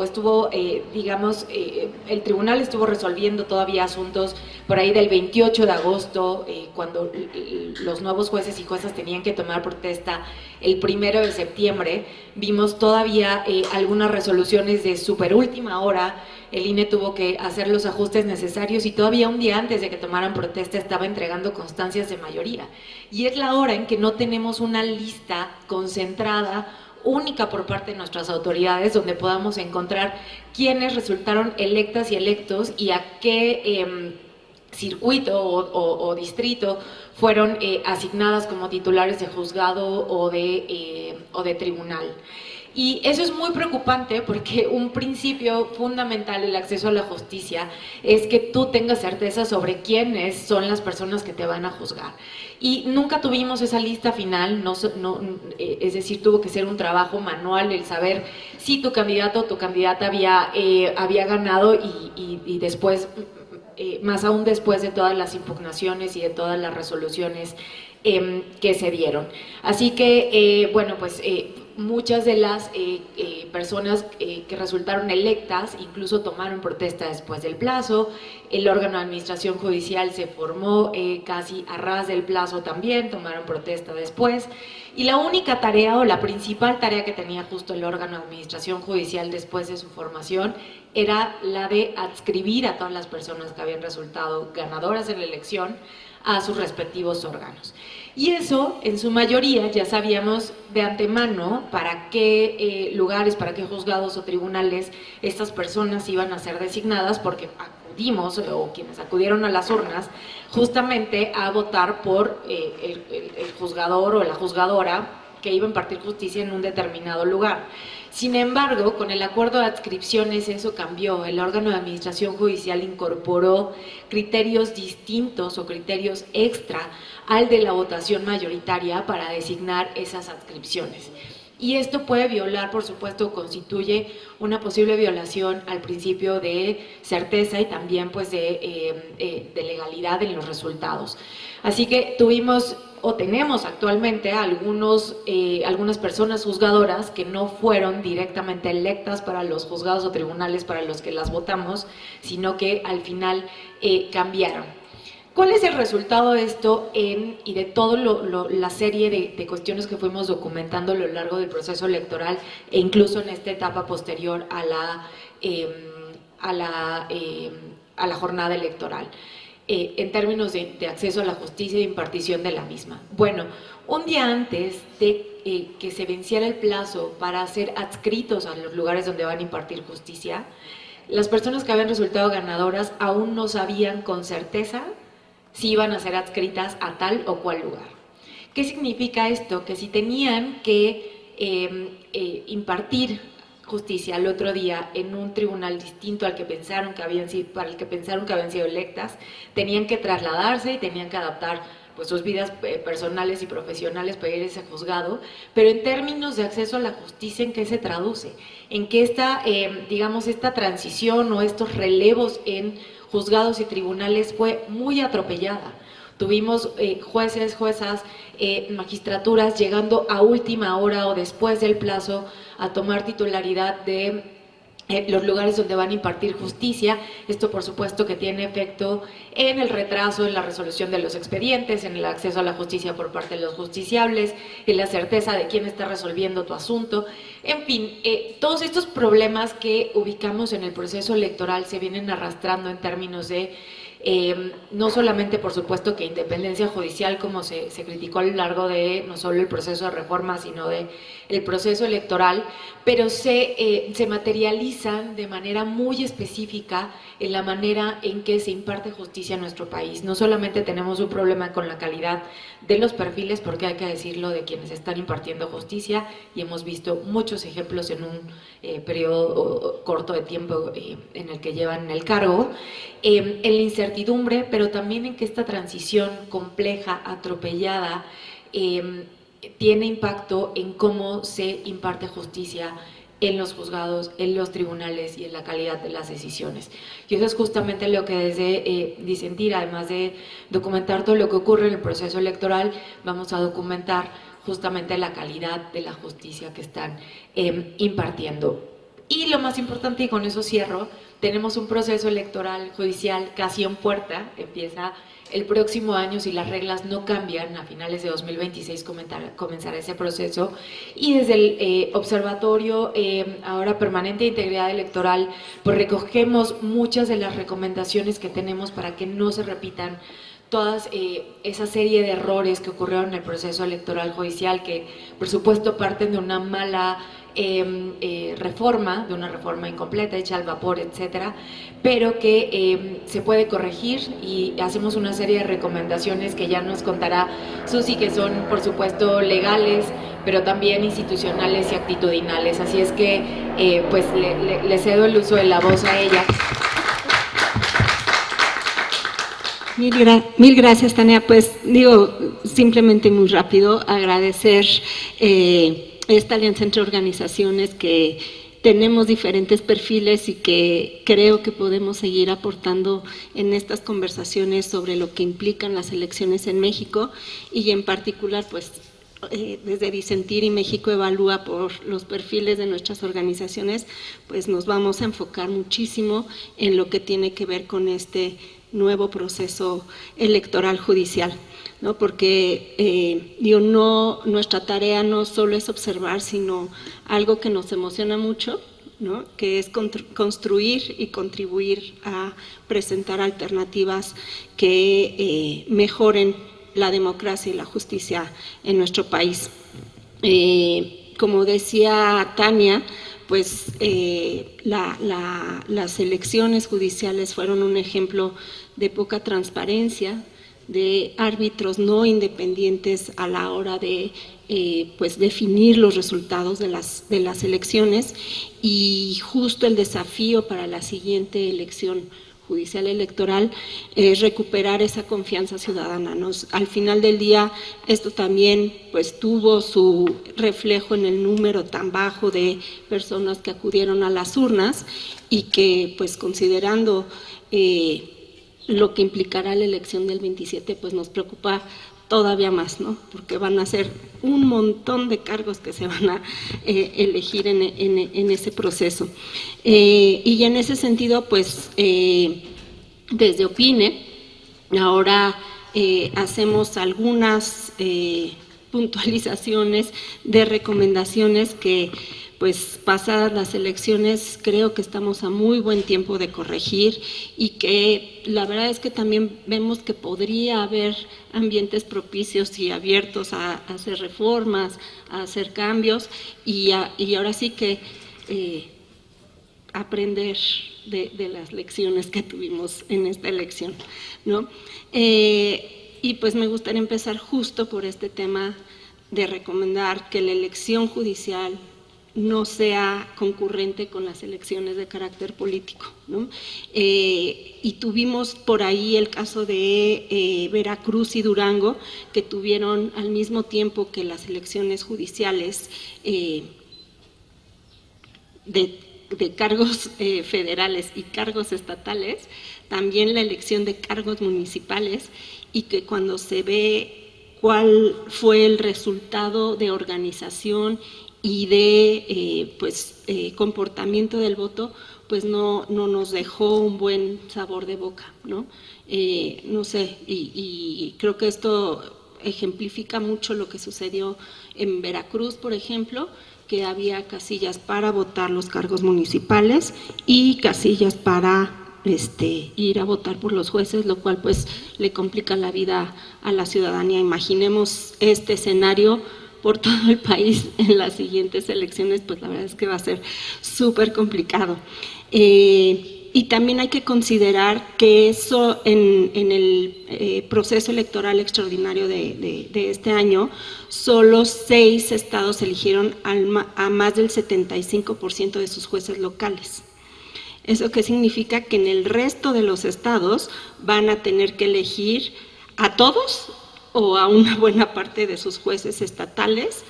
tribunal estuvo resolviendo todavía asuntos por ahí del 28 de agosto, cuando los nuevos jueces y juezas tenían que tomar protesta el 1 de septiembre. Vimos todavía algunas resoluciones de superúltima hora. El INE tuvo que hacer los ajustes necesarios y todavía un día antes de que tomaran protesta estaba entregando constancias de mayoría. Y es la hora en que no tenemos una lista concentrada, única por parte de nuestras autoridades, donde podamos encontrar quiénes resultaron electas y electos y a qué circuito o distrito fueron asignadas como titulares de juzgado o de tribunal. Y eso es muy preocupante porque un principio fundamental del acceso a la justicia es que tú tengas certeza sobre quiénes son las personas que te van a juzgar. Y nunca tuvimos esa lista final, es decir, tuvo que ser un trabajo manual el saber si tu candidato o tu candidata había ganado y después, más aún después de todas las impugnaciones y de todas las resoluciones que se dieron. Así que, muchas de las personas que resultaron electas incluso tomaron protesta después del plazo. El órgano de administración judicial se formó casi a ras del plazo también, tomaron protesta después. Y la única tarea o la principal tarea que tenía justo el órgano de administración judicial después de su formación era la de adscribir a todas las personas que habían resultado ganadoras en la elección a sus respectivos órganos. Y eso, en su mayoría, ya sabíamos de antemano para qué lugares, para qué juzgados o tribunales estas personas iban a ser designadas, porque acudimos, o quienes acudieron a las urnas, justamente a votar por el juzgador o la juzgadora que iba a impartir justicia en un determinado lugar. Sin embargo, con el acuerdo de adscripciones eso cambió. El órgano de administración judicial incorporó criterios distintos o criterios extra al de la votación mayoritaria para designar esas adscripciones. Y esto puede violar, por supuesto, constituye una posible violación al principio de certeza y también pues de legalidad en los resultados. Así que tuvimos o tenemos actualmente algunas personas juzgadoras que no fueron directamente electas para los juzgados o tribunales para los que las votamos, sino que al final cambiaron. ¿Cuál es el resultado de esto y de toda la serie de cuestiones que fuimos documentando a lo largo del proceso electoral e incluso en esta etapa posterior a la jornada electoral? En términos de acceso a la justicia y de impartición de la misma. Bueno, un día antes de que se venciera el plazo para ser adscritos a los lugares donde van a impartir justicia, las personas que habían resultado ganadoras aún no sabían con certeza si iban a ser adscritas a tal o cual lugar. ¿Qué significa esto? Que si tenían que impartir justicia el otro día en un tribunal distinto al que pensaron que habían sido, para el que pensaron que habían sido electas, tenían que trasladarse y tenían que adaptar pues sus vidas personales y profesionales para ir a ese juzgado, pero en términos de acceso a la justicia, ¿en qué se traduce? En que esta transición o estos relevos en juzgados y tribunales fue muy atropellada. Tuvimos jueces, juezas, magistraturas llegando a última hora o después del plazo a tomar titularidad de los lugares donde van a impartir justicia. Esto por supuesto que tiene efecto en el retraso en la resolución de los expedientes, en el acceso a la justicia por parte de los justiciables, en la certeza de quién está resolviendo tu asunto. En fin, todos estos problemas que ubicamos en el proceso electoral se vienen arrastrando en términos de no solamente, por supuesto, que independencia judicial, como se criticó a lo largo de no solo el proceso de reforma, sino de el proceso electoral, pero se materializan de manera muy específica en la manera en que se imparte justicia en nuestro país. No solamente tenemos un problema con la calidad de los perfiles, porque hay que decirlo, de quienes están impartiendo justicia, y hemos visto muchos ejemplos en un periodo corto de tiempo en el que llevan el cargo, en la incertidumbre, pero también en que esta transición compleja, atropellada, tiene impacto en cómo se imparte justicia en los juzgados, en los tribunales y en la calidad de las decisiones. Y eso es justamente lo que desde Disentir, además de documentar todo lo que ocurre en el proceso electoral, vamos a documentar justamente la calidad de la justicia que están impartiendo. Y lo más importante, y con eso cierro, tenemos un proceso electoral judicial casi en puerta, empieza el próximo año, si las reglas no cambian, a finales de 2026 comenzará ese proceso, y desde el Observatorio ahora Permanente de Integridad Electoral, pues recogemos muchas de las recomendaciones que tenemos para que no se repitan todas esa serie de errores que ocurrieron en el proceso electoral judicial, que por supuesto parten de una mala reforma, de una reforma incompleta, hecha al vapor, etcétera, pero que se puede corregir, y hacemos una serie de recomendaciones que ya nos contará Susi, que son por supuesto legales, pero también institucionales y actitudinales. Así es que pues le cedo el uso de la voz a ella. Mil gracias, Tania. Pues digo, simplemente muy rápido, agradecer esta alianza entre organizaciones, que tenemos diferentes perfiles y que creo que podemos seguir aportando en estas conversaciones sobre lo que implican las elecciones en México, y en particular pues desde Disentir y México Evalúa, por los perfiles de nuestras organizaciones, pues nos vamos a enfocar muchísimo en lo que tiene que ver con este nuevo proceso electoral judicial, ¿no? Porque nuestra tarea no solo es observar, sino algo que nos emociona mucho, ¿no? Que es construir y contribuir a presentar alternativas que mejoren la democracia y la justicia en nuestro país. Como decía Tania, pues las elecciones judiciales fueron un ejemplo de poca transparencia, de árbitros no independientes a la hora de pues definir los resultados de las elecciones, y justo el desafío para la siguiente elección judicial electoral es recuperar esa confianza ciudadana. Al final del día, esto también pues tuvo su reflejo en el número tan bajo de personas que acudieron a las urnas, y que pues considerando lo que implicará la elección del 27, pues nos preocupa todavía más, ¿no? Porque van a ser un montón de cargos que se van a elegir en ese proceso. Y en ese sentido, pues desde Opine, ahora hacemos algunas puntualizaciones de recomendaciones que, pues pasadas las elecciones, creo que estamos a muy buen tiempo de corregir, y que la verdad es que también vemos que podría haber ambientes propicios y abiertos a hacer reformas, a hacer cambios, y ahora sí que aprender de las lecciones que tuvimos en esta elección, ¿no? Y pues me gustaría empezar justo por este tema de recomendar que la elección judicial no sea concurrente con las elecciones de carácter político, ¿no? Y tuvimos por ahí el caso de Veracruz y Durango, que tuvieron al mismo tiempo que las elecciones judiciales de cargos federales y cargos estatales, también la elección de cargos municipales, y que cuando se ve cuál fue el resultado de organización y de comportamiento del voto, pues no nos dejó un buen sabor de boca, ¿no? No sé, y creo que esto ejemplifica mucho lo que sucedió en Veracruz, por ejemplo, que había casillas para votar los cargos municipales y casillas para ir a votar por los jueces, lo cual pues le complica la vida a la ciudadanía. Imaginemos este escenario por todo el país en las siguientes elecciones, pues la verdad es que va a ser súper complicado. Y también hay que considerar que eso en el proceso electoral extraordinario de este año, solo 6 estados eligieron a más del 75% de sus jueces locales. ¿Eso qué significa? Que en el resto de los estados van a tener que elegir a todos o a una buena parte de sus jueces estatales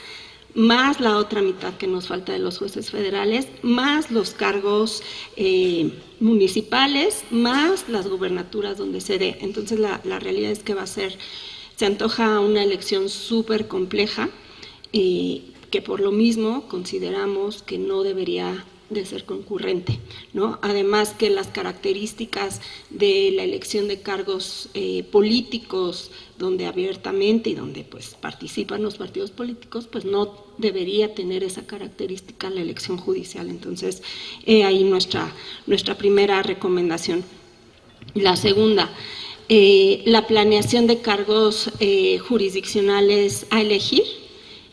más la otra mitad que nos falta de los jueces federales, más los cargos municipales, más las gubernaturas donde se dé. Entonces la realidad es que se antoja una elección súper compleja, que por lo mismo consideramos que no debería de ser concurrente, ¿no? Además que las características de la elección de cargos políticos, donde abiertamente y donde pues participan los partidos políticos, pues no debería tener esa característica la elección judicial. Entonces, ahí nuestra primera recomendación. La segunda, la planeación de cargos jurisdiccionales a elegir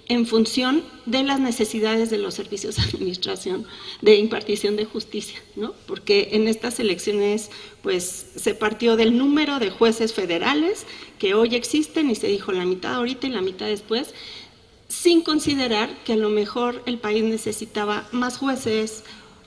en función de las necesidades de los servicios de administración, de impartición de justicia, ¿no? Porque en estas elecciones pues se partió del número de jueces federales que hoy existen y se dijo la mitad ahorita y la mitad después, sin considerar que a lo mejor el país necesitaba más jueces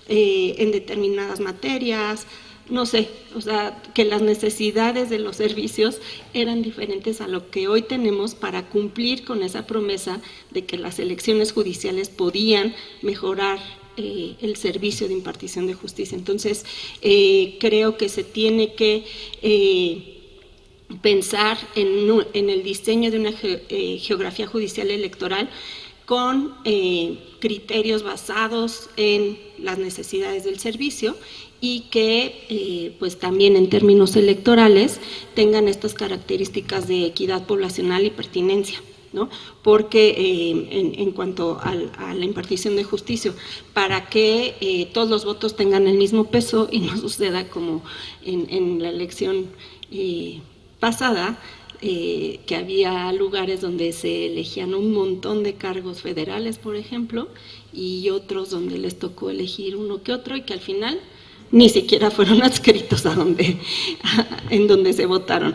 en determinadas materias, no sé, o sea, que las necesidades de los servicios eran diferentes a lo que hoy tenemos para cumplir con esa promesa de que las elecciones judiciales podían mejorar el servicio de impartición de justicia. Entonces, creo que se tiene que pensar en el diseño de una geografía judicial electoral con criterios basados en las necesidades del servicio y que pues también en términos electorales tengan estas características de equidad poblacional y pertinencia, ¿no? Porque en cuanto a la impartición de justicia, para que todos los votos tengan el mismo peso y no suceda como en la elección pasada, que había lugares donde se elegían un montón de cargos federales, por ejemplo, y otros donde les tocó elegir uno que otro y que al final ni siquiera fueron adscritos en donde se votaron.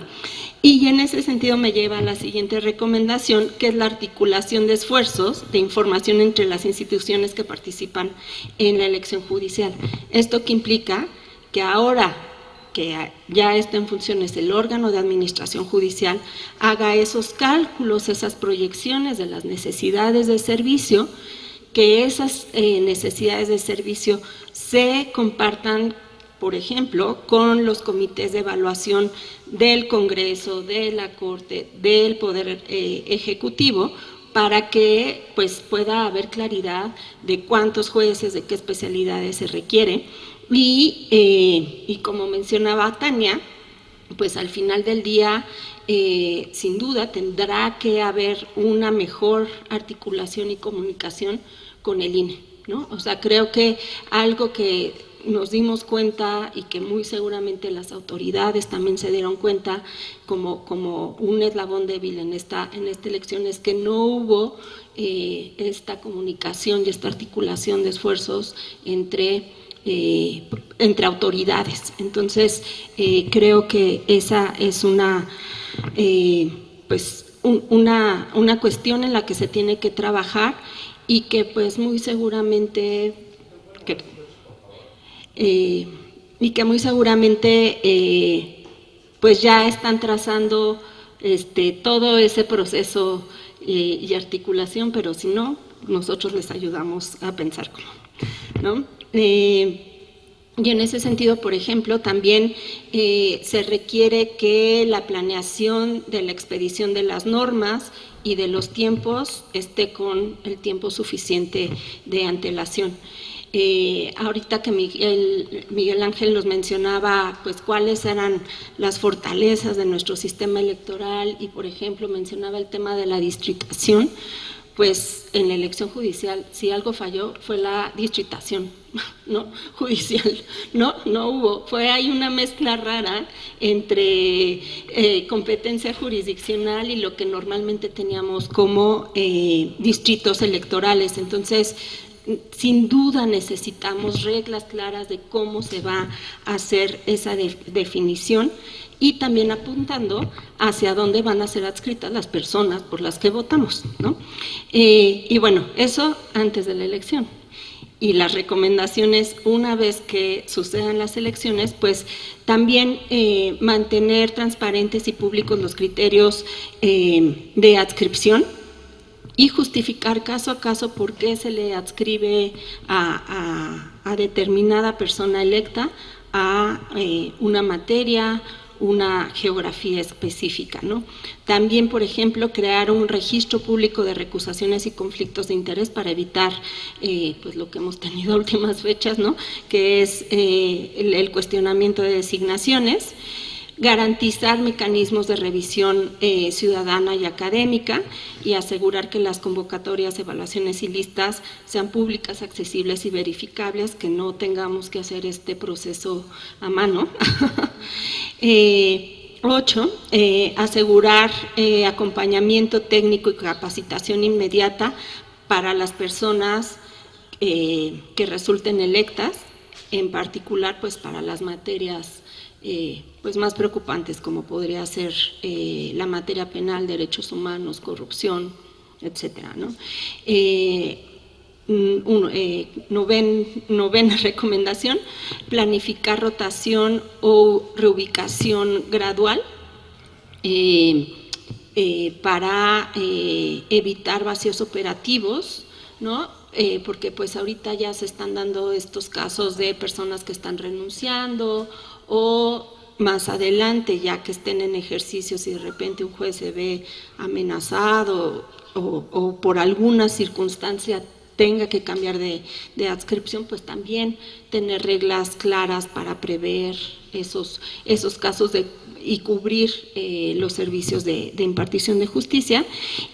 Y en ese sentido me lleva a la siguiente recomendación, que es la articulación de esfuerzos de información entre las instituciones que participan en la elección judicial. Esto que implica que ahora que ya está en funciones el órgano de administración judicial, haga esos cálculos, esas proyecciones de las necesidades de servicio, que esas necesidades de servicio se compartan, por ejemplo, con los comités de evaluación del Congreso, de la Corte, del Poder Ejecutivo, para que pues, pueda haber claridad de cuántos jueces, de qué especialidades se requiere. Y como mencionaba Tania, pues al final del día, sin duda, tendrá que haber una mejor articulación y comunicación con el INE, ¿no? O sea, creo que algo que nos dimos cuenta y que muy seguramente las autoridades también se dieron cuenta como un eslabón débil en esta elección es que no hubo esta comunicación y esta articulación de esfuerzos entre autoridades. Entonces, creo que esa es una cuestión en la que se tiene que trabajar y que pues muy seguramente pues ya están trazando todo ese proceso y articulación, pero si no, nosotros les ayudamos a pensar cómo, ¿no? Y en ese sentido, por ejemplo, también se requiere que la planeación de la expedición de las normas y de los tiempos esté con el tiempo suficiente de antelación. Ahorita que Miguel Ángel nos mencionaba pues cuáles eran las fortalezas de nuestro sistema electoral y por ejemplo mencionaba el tema de la distritación, pues en la elección judicial si algo falló fue la distritación, ¿no? Judicial, no hubo, hay una mezcla rara entre competencia jurisdiccional y lo que normalmente teníamos como distritos electorales. Entonces, sin duda necesitamos reglas claras de cómo se va a hacer esa definición y también apuntando hacia dónde van a ser adscritas las personas por las que votamos, ¿no? Y bueno, eso antes de la elección. Y las recomendaciones, una vez que sucedan las elecciones, pues también mantener transparentes y públicos los criterios de adscripción y justificar caso a caso por qué se le adscribe a determinada persona electa a una materia, una geografía específica, ¿no? También, por ejemplo, crear un registro público de recusaciones y conflictos de interés para evitar pues lo que hemos tenido a últimas fechas, ¿no? Que es el cuestionamiento de designaciones. Garantizar mecanismos de revisión ciudadana y académica y asegurar que las convocatorias, evaluaciones y listas sean públicas, accesibles y verificables, que no tengamos que hacer este proceso a mano. 8. Asegurar acompañamiento técnico y capacitación inmediata para las personas que resulten electas, en particular pues para las materias pues más preocupantes, como podría ser la materia penal, derechos humanos, corrupción, etcétera, ¿no? Novena recomendación: planificar rotación o reubicación gradual para evitar vacíos operativos, ¿no? Porque pues ahorita ya se están dando estos casos de personas que están renunciando, o más adelante, ya que estén en ejercicios y de repente un juez se ve amenazado o por alguna circunstancia tenga que cambiar de adscripción, pues también tener reglas claras para prever esos casos y cubrir los servicios de impartición de justicia.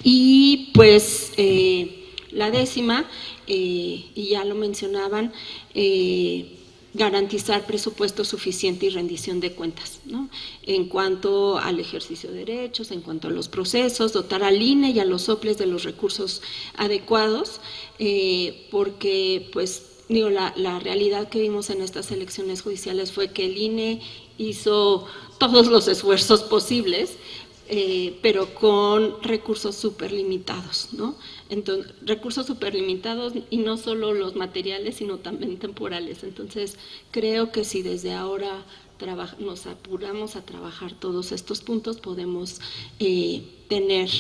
Y pues la 10ª, y ya lo mencionaban, garantizar presupuesto suficiente y rendición de cuentas, ¿no? En cuanto al ejercicio de derechos, en cuanto a los procesos, dotar al INE y a los soples de los recursos adecuados, porque pues digo, la realidad que vimos en estas elecciones judiciales fue que el INE hizo todos los esfuerzos posibles, pero con recursos súper limitados, ¿no? Entonces, recursos súper limitados, y no solo los materiales, sino también temporales. Entonces, creo que si desde ahora nos apuramos a trabajar todos estos puntos, podemos tener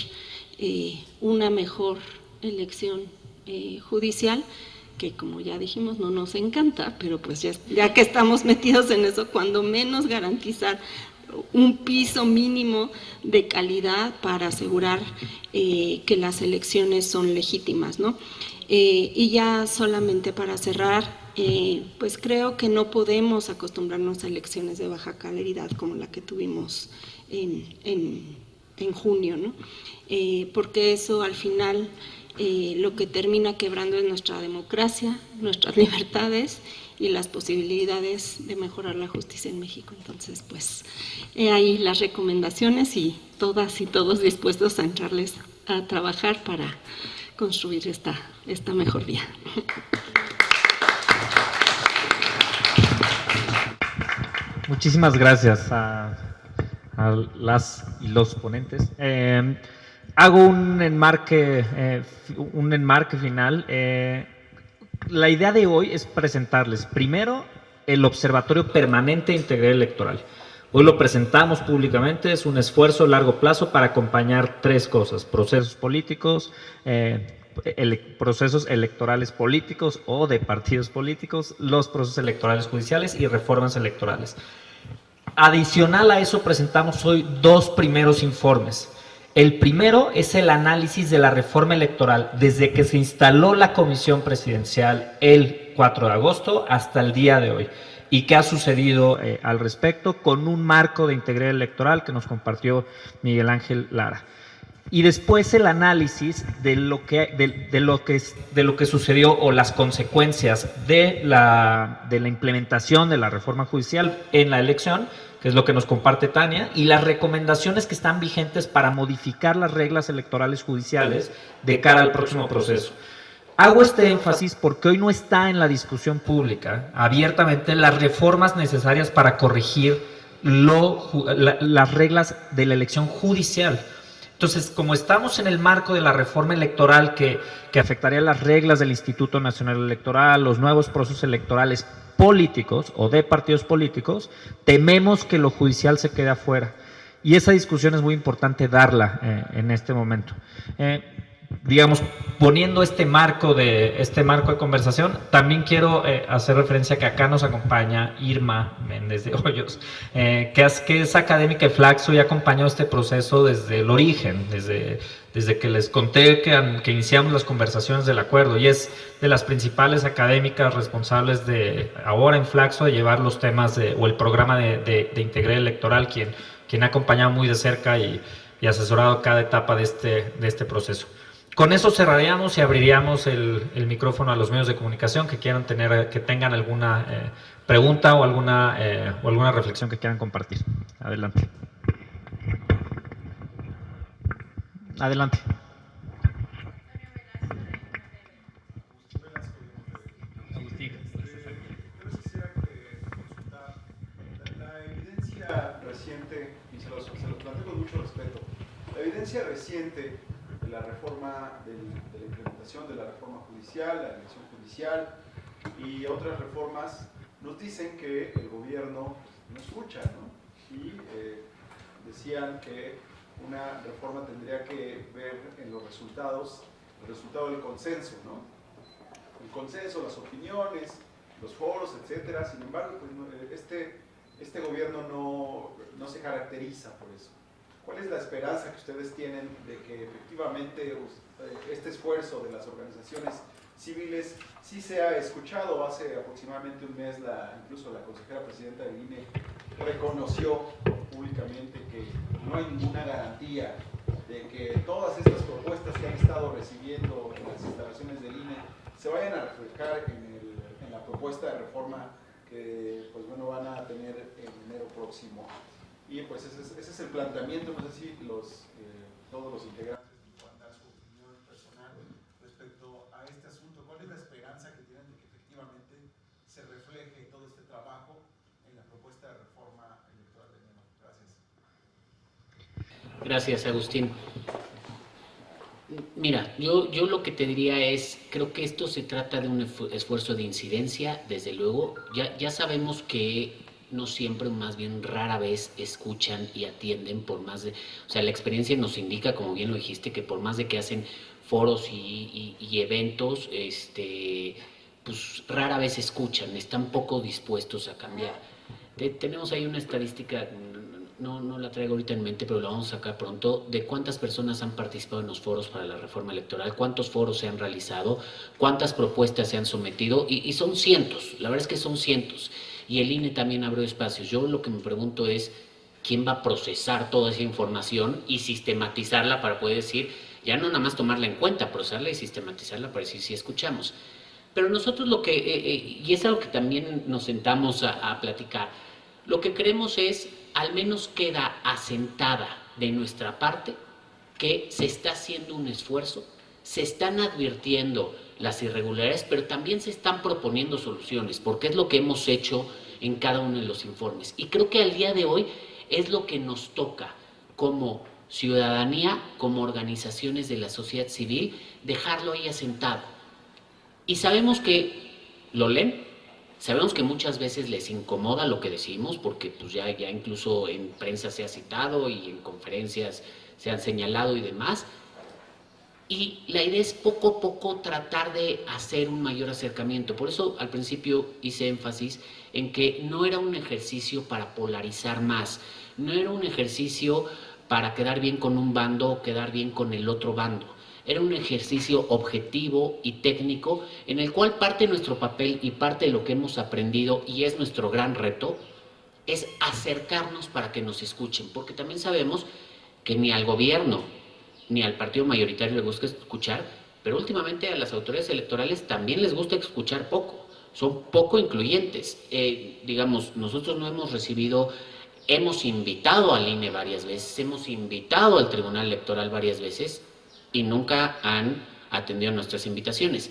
una mejor elección judicial, que como ya dijimos no nos encanta, pero pues ya que estamos metidos en eso, cuando menos garantizar un piso mínimo de calidad para asegurar que las elecciones son legítimas, ¿no? Y ya solamente para cerrar, pues creo que no podemos acostumbrarnos a elecciones de baja calidad como la que tuvimos en junio, ¿no? Porque eso al final lo que termina quebrando es nuestra democracia, nuestras libertades y las posibilidades de mejorar la justicia en México. Entonces, pues, ahí las recomendaciones, y todas y todos dispuestos a entrarles a trabajar para construir esta mejoría. Muchísimas gracias a las y los ponentes. Hago un enmarque final. La idea de hoy es presentarles primero el Observatorio Permanente de Integridad Electoral. Hoy lo presentamos públicamente, es un esfuerzo a largo plazo para acompañar 3 cosas: procesos políticos, procesos electorales políticos o de partidos políticos, los procesos electorales judiciales y reformas electorales. Adicional a eso, presentamos hoy 2 primeros informes. El primero es el análisis de la reforma electoral desde que se instaló la comisión presidencial el 4 de agosto hasta el día de hoy, y qué ha sucedido al respecto, con un marco de integridad electoral que nos compartió Miguel Ángel Lara. Y después el análisis de lo que sucedió, o las consecuencias de la implementación de la reforma judicial en la elección, que es lo que nos comparte Tania, y las recomendaciones que están vigentes para modificar las reglas electorales judiciales de cara al próximo proceso. Hago este énfasis porque hoy no está en la discusión pública abiertamente las reformas necesarias para corregir las reglas de la elección judicial. Entonces, como estamos en el marco de la reforma electoral que afectaría las reglas del Instituto Nacional Electoral, los nuevos procesos electorales políticos o de partidos políticos, tememos que lo judicial se quede afuera. Y esa discusión es muy importante darla en este momento. digamos, poniendo este marco de conversación, también quiero hacer referencia a que acá nos acompaña Irma Méndez de Hoyos, que es académica de Flaxo y ha acompañado este proceso desde el origen, desde que les conté que iniciamos las conversaciones del acuerdo, y es de las principales académicas responsables de ahora en Flaxo de llevar los temas o el programa de integridad electoral, quien ha acompañado muy de cerca y asesorado cada etapa de este proceso. Con eso cerraríamos y abriríamos el micrófono a los medios de comunicación que tengan alguna pregunta o alguna reflexión que quieran compartir. Adelante. Adelante. La evidencia reciente, y se los planteo con mucho respeto, la evidencia reciente de la reforma, de la implementación de la reforma judicial, la elección judicial y otras reformas, nos dicen que el gobierno no escucha, ¿no? Y decían que una reforma tendría que ver en los resultados, el resultado del consenso, ¿no? El consenso, las opiniones, los foros, etcétera. Sin embargo, pues, este gobierno no se caracteriza por eso. ¿Cuál es la esperanza que ustedes tienen de que efectivamente este esfuerzo de las organizaciones civiles sí sea escuchado? Hace aproximadamente un mes incluso la consejera presidenta del INE reconoció públicamente que no hay ninguna garantía de que todas estas propuestas que han estado recibiendo en las instalaciones del INE se vayan a reflejar en la propuesta de reforma que pues, bueno, van a tener en enero próximo. Y pues ese es el planteamiento, no sé si todos los integrantes puedan dar su opinión personal respecto a este asunto. ¿Cuál es la esperanza que tienen de que efectivamente se refleje todo este trabajo en la propuesta de reforma electoral de enero? Gracias. Gracias, Agustín. Mira, yo lo que te diría es, creo que esto se trata de un esfuerzo de incidencia, desde luego. Ya sabemos que no siempre, más bien rara vez escuchan y atienden o sea, la experiencia nos indica, como bien lo dijiste, que por más de que hacen foros y eventos, pues rara vez escuchan, están poco dispuestos a cambiar. Tenemos ahí una estadística, no la traigo ahorita en mente, pero la vamos a sacar pronto, de cuántas personas han participado en los foros para la reforma electoral, cuántos foros se han realizado, cuántas propuestas se han sometido, y son cientos, la verdad es que son cientos. Y el INE también abrió espacios. Yo lo que me pregunto es, ¿quién va a procesar toda esa información y sistematizarla para poder decir, ya no nada más tomarla en cuenta, procesarla y sistematizarla para decir si escuchamos? Pero nosotros y es algo que también nos sentamos a platicar, lo que creemos es, al menos queda asentada de nuestra parte, que se está haciendo un esfuerzo, se están advirtiendo las irregularidades, pero también se están proponiendo soluciones, porque es lo que hemos hecho en cada uno de los informes. Y creo que al día de hoy es lo que nos toca como ciudadanía, como organizaciones de la sociedad civil, dejarlo ahí asentado. Y sabemos que lo leen, sabemos que muchas veces les incomoda lo que decimos, porque pues ya incluso en prensa se ha citado y en conferencias se han señalado y demás. Y la idea es poco a poco tratar de hacer un mayor acercamiento. Por eso al principio hice énfasis en que no era un ejercicio para polarizar más, no era un ejercicio para quedar bien con un bando o quedar bien con el otro bando. Era un ejercicio objetivo y técnico en el cual parte de nuestro papel y parte de lo que hemos aprendido, y es nuestro gran reto, es acercarnos para que nos escuchen, porque también sabemos que ni al gobierno ni al partido mayoritario les gusta escuchar, pero últimamente a las autoridades electorales también les gusta escuchar poco, son poco incluyentes. Digamos, nosotros no hemos recibido, hemos invitado al INE varias veces, hemos invitado al Tribunal Electoral varias veces y nunca han atendido nuestras invitaciones.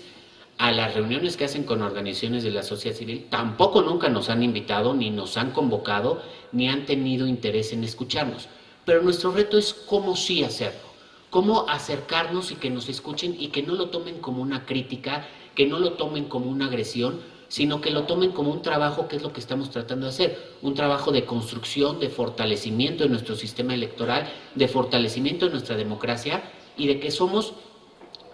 A las reuniones que hacen con organizaciones de la sociedad civil tampoco nunca nos han invitado, ni nos han convocado, ni han tenido interés en escucharnos. Pero nuestro reto es cómo sí hacerlo. Cómo acercarnos y que nos escuchen y que no lo tomen como una crítica, que no lo tomen como una agresión, sino que lo tomen como un trabajo, que es lo que estamos tratando de hacer, un trabajo de construcción, de fortalecimiento de nuestro sistema electoral, de fortalecimiento de nuestra democracia, y de que somos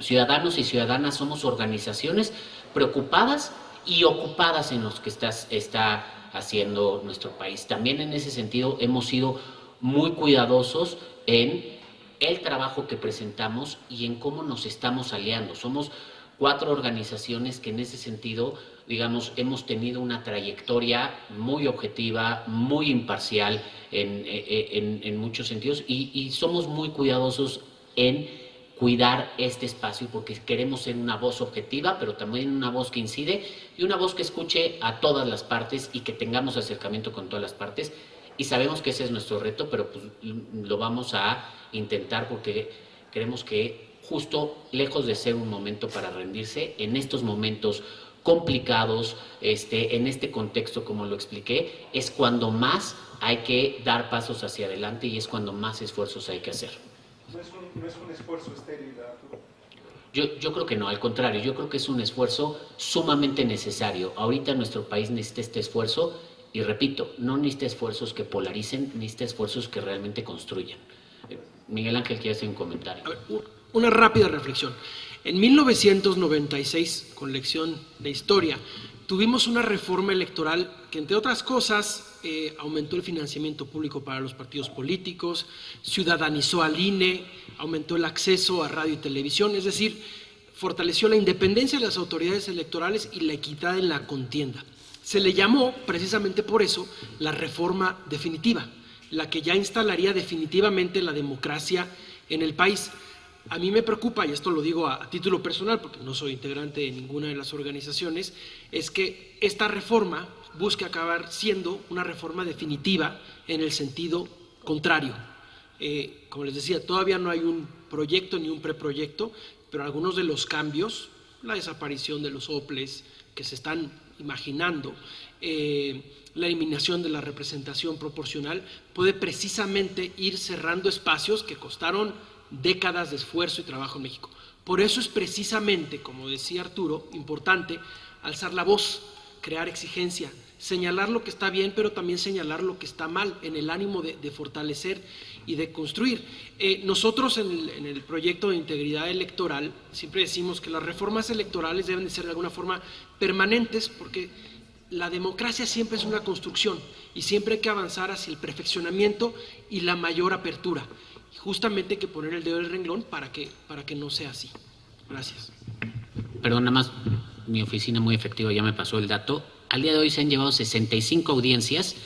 ciudadanos y ciudadanas somos organizaciones preocupadas y ocupadas en los que está haciendo nuestro país. También en ese sentido hemos sido muy cuidadosos en el trabajo que presentamos y en cómo nos estamos aliando. Somos 4 organizaciones que en ese sentido, digamos, hemos tenido una trayectoria muy objetiva, muy imparcial en muchos sentidos y somos muy cuidadosos en cuidar este espacio porque queremos ser una voz objetiva, pero también una voz que incide y una voz que escuche a todas las partes y que tengamos acercamiento con todas las partes. Y sabemos que ese es nuestro reto, pero pues lo vamos a intentar porque creemos que justo lejos de ser un momento para rendirse, en estos momentos complicados, en este contexto como lo expliqué, es cuando más hay que dar pasos hacia adelante y es cuando más esfuerzos hay que hacer. No es un esfuerzo estéril, Arturo. Yo creo que no, al contrario, yo creo que es un esfuerzo sumamente necesario. Ahorita nuestro país necesita este esfuerzo y repito, no necesita esfuerzos que polaricen, necesita esfuerzos que realmente construyan. Miguel Ángel, ¿quiere hacer un comentario? A ver, una rápida reflexión. En 1996, con lección de historia, tuvimos una reforma electoral que, entre otras cosas, aumentó el financiamiento público para los partidos políticos, ciudadanizó al INE, aumentó el acceso a radio y televisión, es decir, fortaleció la independencia de las autoridades electorales y la equidad en la contienda. Se le llamó, precisamente por eso, la reforma definitiva, la que ya instalaría definitivamente la democracia en el país. A mí me preocupa, y esto lo digo a título personal, porque no soy integrante de ninguna de las organizaciones, es que esta reforma busque acabar siendo una reforma definitiva en el sentido contrario. Como les decía, todavía no hay un proyecto ni un preproyecto, pero algunos de los cambios, la desaparición de los OPLES que se están imaginando, la eliminación de la representación proporcional, puede precisamente ir cerrando espacios que costaron décadas de esfuerzo y trabajo en México. Por eso es precisamente, como decía Arturo, importante alzar la voz, crear exigencia, señalar lo que está bien, pero también señalar lo que está mal, en el ánimo de fortalecer y de construir. Nosotros en el proyecto de integridad electoral siempre decimos que las reformas electorales deben de ser de alguna forma permanentes, porque la democracia siempre es una construcción y siempre hay que avanzar hacia el perfeccionamiento y la mayor apertura. Justamente hay que poner el dedo en el renglón para que no sea así. Gracias. Perdón, nada más, mi oficina muy efectiva ya me pasó el dato. Al día de hoy se han llevado 65 audiencias,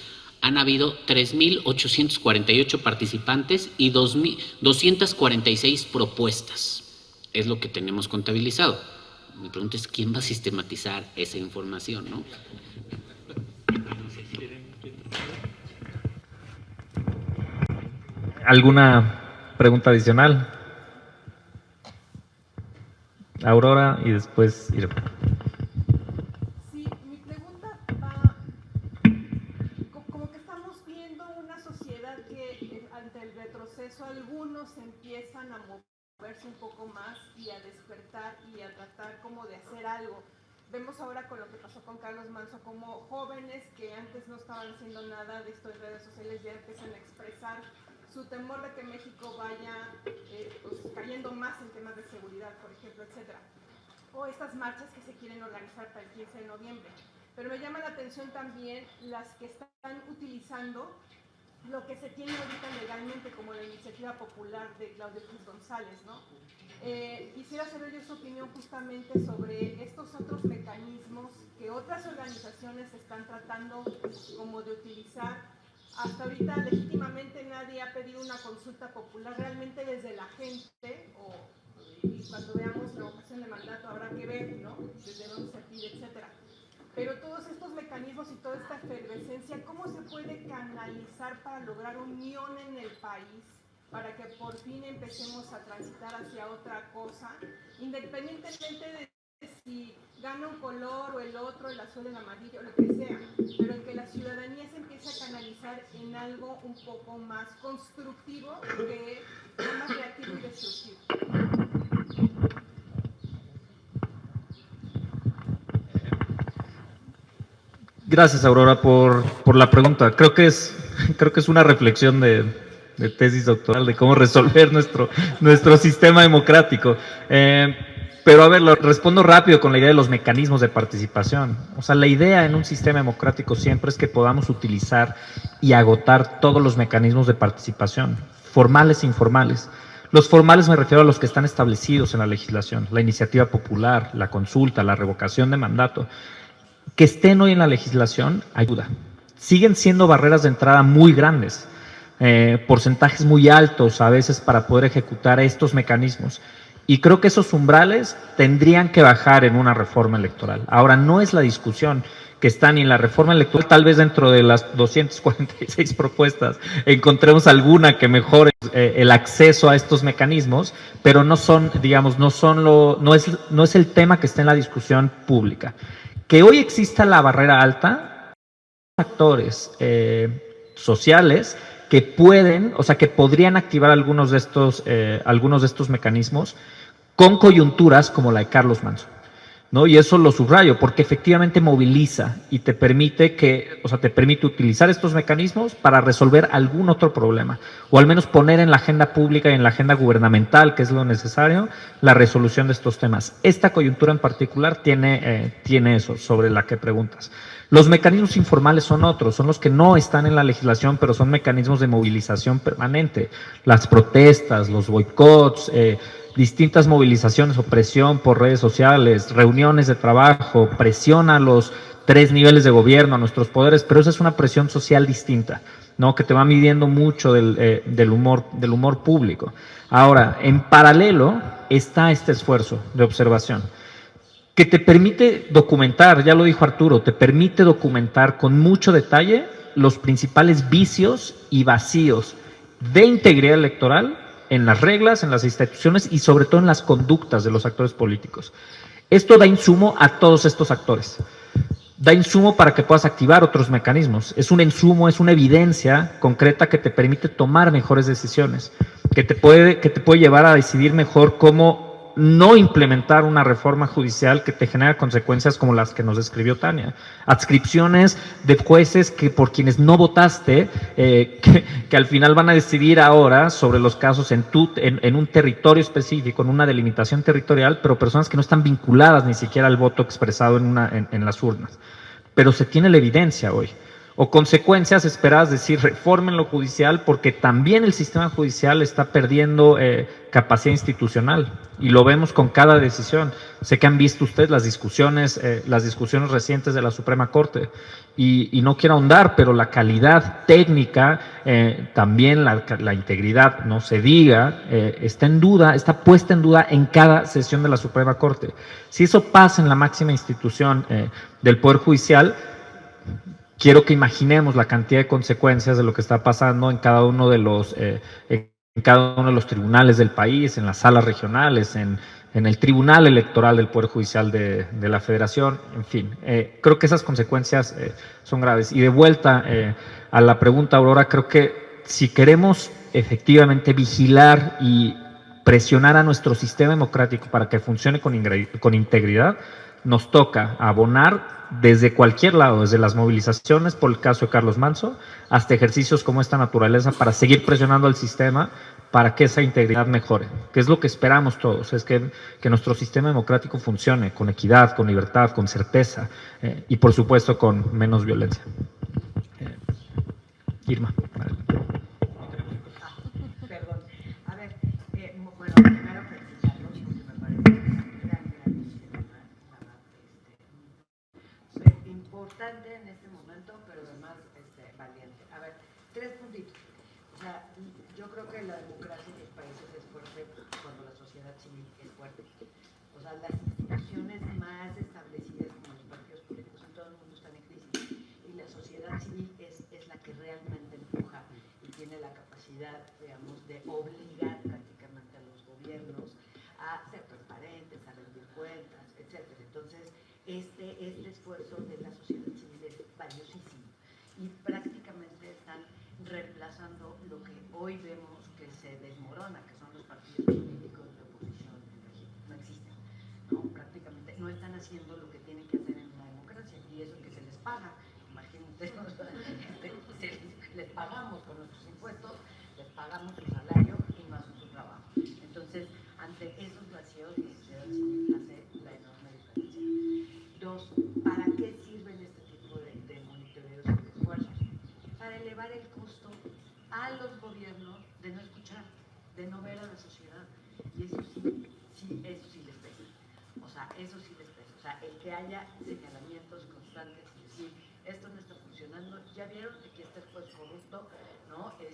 han habido 3.848 participantes y 246 propuestas. Es lo que tenemos contabilizado. Mi pregunta es, ¿quién va a sistematizar esa información, no? ¿Alguna pregunta adicional? Aurora y después Irma. Sí, mi pregunta va, como que estamos viendo una sociedad que ante el retroceso algunos empiezan a moverse un poco más y a despertar y a tratar como de hacer algo. Vemos ahora con lo que pasó con Carlos Manzo, como jóvenes que antes no estaban haciendo nada de esto en redes sociales ya empiezan a expresar su temor de que México vaya pues, cayendo más en temas de seguridad, por ejemplo, etcétera. O estas marchas que se quieren organizar para el 15 de noviembre. Pero me llama la atención también las que están utilizando lo que se tiene ahorita legalmente como la iniciativa popular de Claudio X González, ¿no? Quisiera saber yo su opinión justamente sobre estos otros mecanismos que otras organizaciones están tratando como de utilizar. Hasta ahorita legítimamente nadie ha pedido una consulta popular realmente desde la gente, y cuando veamos la votación de mandato habrá que ver, ¿no? Desde dónde se pide, etcétera. Pero todos estos mecanismos y toda esta efervescencia, ¿cómo se puede canalizar para lograr unión en el país, para que por fin empecemos a transitar hacia otra cosa, independientemente de si gana un color o el otro, el azul, el amarillo, lo que sea, pero en que la ciudadanía se empiece a canalizar en algo un poco más constructivo que no más reactivo y destructivo? Gracias, Aurora, por la pregunta. Creo que es una reflexión de tesis doctoral de cómo resolver nuestro sistema democrático. Pero a ver, lo respondo rápido con la idea de los mecanismos de participación. O sea, la idea en un sistema democrático siempre es que podamos utilizar y agotar todos los mecanismos de participación, formales e informales. Los formales me refiero a los que están establecidos en la legislación, la iniciativa popular, la consulta, la revocación de mandato. Que estén hoy en la legislación ayuda. Siguen siendo barreras de entrada muy grandes, porcentajes muy altos a veces para poder ejecutar estos mecanismos. Y creo que esos umbrales tendrían que bajar en una reforma electoral. Ahora, no es la discusión que está ni en la reforma electoral, tal vez dentro de las 246 propuestas encontremos alguna que mejore el acceso a estos mecanismos, pero no son, digamos, no es el tema que está en la discusión pública. Que hoy exista la barrera alta, actores sociales que pueden, o sea, que podrían activar algunos de estos mecanismos con coyunturas como la de Carlos Manso, ¿no? Y eso lo subrayo porque efectivamente moviliza y te permite te permite utilizar estos mecanismos para resolver algún otro problema o al menos poner en la agenda pública y en la agenda gubernamental, que es lo necesario, la resolución de estos temas. Esta coyuntura en particular tiene eso sobre la que preguntas. Los mecanismos informales son otros, son los que no están en la legislación, pero son mecanismos de movilización permanente. Las protestas, los boicots, distintas movilizaciones o presión por redes sociales, reuniones de trabajo, presión a los 3 niveles de gobierno, a nuestros poderes, pero esa es una presión social distinta, ¿no? Que te va midiendo mucho del humor público. Ahora, en paralelo está este esfuerzo de observación que te permite documentar, ya lo dijo Arturo, te permite documentar con mucho detalle los principales vicios y vacíos de integridad electoral en las reglas, en las instituciones y sobre todo en las conductas de los actores políticos. Esto da insumo a todos estos actores. Da insumo para que puedas activar otros mecanismos. Es un insumo, es una evidencia concreta que te permite tomar mejores decisiones, que te puede llevar a decidir mejor cómo no implementar una reforma judicial que te genera consecuencias como las que nos describió Tania. Adscripciones de jueces que por quienes no votaste, que al final van a decidir ahora sobre los casos en un territorio específico, en una delimitación territorial, pero personas que no están vinculadas ni siquiera al voto expresado en las urnas. Pero se tiene la evidencia hoy. O consecuencias esperadas, decir, reformen lo judicial, porque también el sistema judicial está perdiendo capacidad institucional, y lo vemos con cada decisión. Sé que han visto ustedes las discusiones recientes de la Suprema Corte, y no quiero ahondar, pero la calidad técnica, también la integridad, no se diga, está puesta en duda en cada sesión de la Suprema Corte. Si eso pasa en la máxima institución del Poder Judicial, quiero que imaginemos la cantidad de consecuencias de lo que está pasando en cada uno de los tribunales del país, en las salas regionales, en el Tribunal Electoral del Poder Judicial de la Federación, en fin. Creo que esas consecuencias son graves. Y de vuelta a la pregunta, Aurora, creo que si queremos efectivamente vigilar y presionar a nuestro sistema democrático para que funcione con integridad, nos toca abonar desde cualquier lado, desde las movilizaciones por el caso de Carlos Manso, hasta ejercicios como esta naturaleza para seguir presionando al sistema para que esa integridad mejore, que es lo que esperamos todos, es que nuestro sistema democrático funcione con equidad, con libertad, con certeza y por supuesto con menos violencia. Irma. Perdón. A ver, bueno, primero felicitarlos porque me parece importante en este momento, pero además valiente. A ver, 3 puntitos. O sea, yo creo que la democracia en los países es fuerte cuando la sociedad civil es fuerte. O sea, las instituciones más establecidas como los partidos políticos en todo el mundo están en crisis y la sociedad civil es la que realmente empuja y tiene la capacidad, digamos, de obligar prácticamente a los gobiernos a ser transparentes, a rendir cuentas, etcétera. Entonces, este esfuerzo de la sociedad civil es valiosísimo y prácticamente están reemplazando lo que hoy vemos que se desmorona, que son los partidos políticos de oposición en México. No existen, ¿no? Prácticamente no están haciendo lo que tienen que hacer en una democracia, y eso que se les paga. Imagínense, les pagamos con nuestros impuestos, les pagamos su salario y no hacen su trabajo. Entonces, ante esos vacíos, la sociedad civil eso sí les pesa. O sea, el que haya señalamientos constantes y decir, esto no está funcionando, ya vieron que aquí está el juez corrupto, ¿no? Que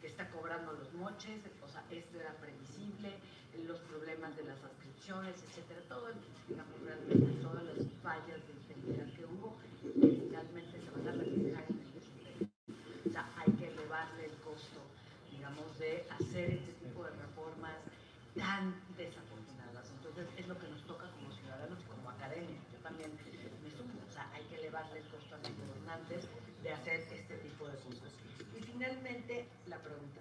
está cobrando los moches, o sea, esto era previsible, los problemas de las adscripciones, etcétera, todo, digamos, realmente todas las fallas de integridad que hubo, finalmente se van a reflejar en el desempeño. O sea, hay que elevarle el costo, digamos, de hacer este tipo de reformas tan desafortunadas. Entonces, es lo que nos toca como ciudadanos y como academia. Yo también me sumo, o sea, hay que elevarle el costo a los gobernantes de hacer este tipo de cosas. Y finalmente, la pregunta,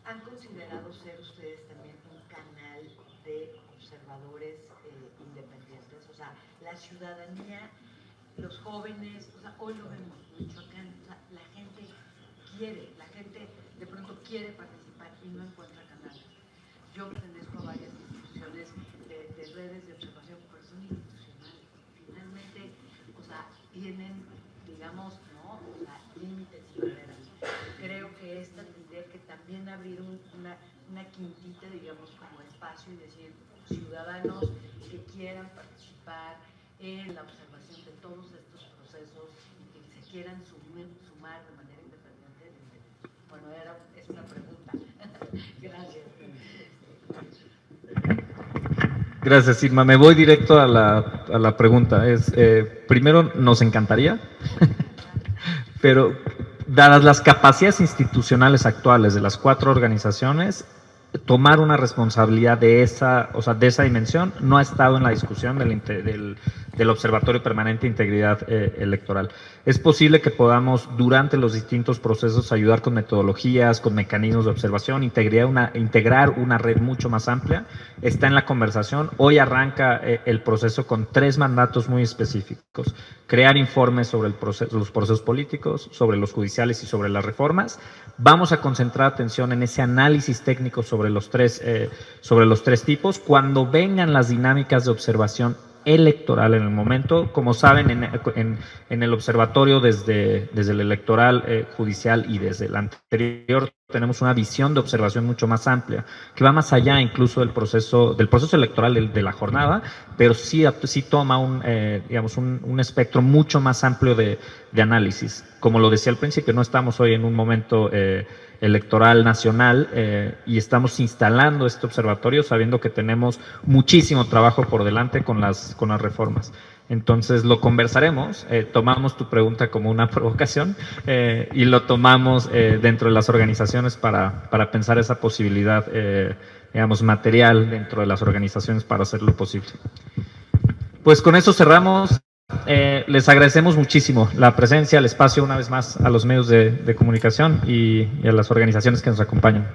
¿han considerado ser ustedes también un canal de observadores independientes? O sea, la ciudadanía, los jóvenes, o sea, hoy lo vemos en Michoacán, o sea, la gente de pronto quiere participar y no encuentra canales. Yo pertenezco a varias instituciones de redes de observación, pero son institucionales. Finalmente, o sea, tienen, digamos, ¿no? O sea, límites y barreras. Creo que esta tendría que también abrir una quintita, digamos, como espacio y decir, ciudadanos que quieran participar en la observación de todos estos procesos y que se quieran sumar de manera independiente. Bueno, es una pregunta. Gracias. Gracias, Irma. Me voy directo a la pregunta. Primero, nos encantaría, pero dadas las capacidades institucionales actuales de las 4 organizaciones, tomar una responsabilidad de esa dimensión no ha estado en la discusión del Observatorio Permanente de Integridad Electoral. Es posible que podamos, durante los distintos procesos, ayudar con metodologías, con mecanismos de observación, integrar una red mucho más amplia. Está en la conversación. Hoy arranca el proceso con 3 mandatos muy específicos. Crear informes sobre los procesos políticos, sobre los judiciales y sobre las reformas. Vamos a concentrar atención en ese análisis técnico sobre los tres tipos. Cuando vengan las dinámicas de observación electoral en el momento, como saben, en el observatorio desde el electoral judicial y desde el anterior tenemos una visión de observación mucho más amplia, que va más allá incluso del proceso electoral de la jornada, pero sí toma un espectro mucho más amplio de análisis. Como lo decía al principio, no estamos hoy en un momento electoral nacional y estamos instalando este observatorio sabiendo que tenemos muchísimo trabajo por delante con las reformas. Entonces lo conversaremos, tomamos tu pregunta como una provocación y lo tomamos dentro de las organizaciones para pensar esa posibilidad, material dentro de las organizaciones para hacerlo posible. Pues con eso cerramos. Les agradecemos muchísimo la presencia, el espacio una vez más a los medios de comunicación y a las organizaciones que nos acompañan.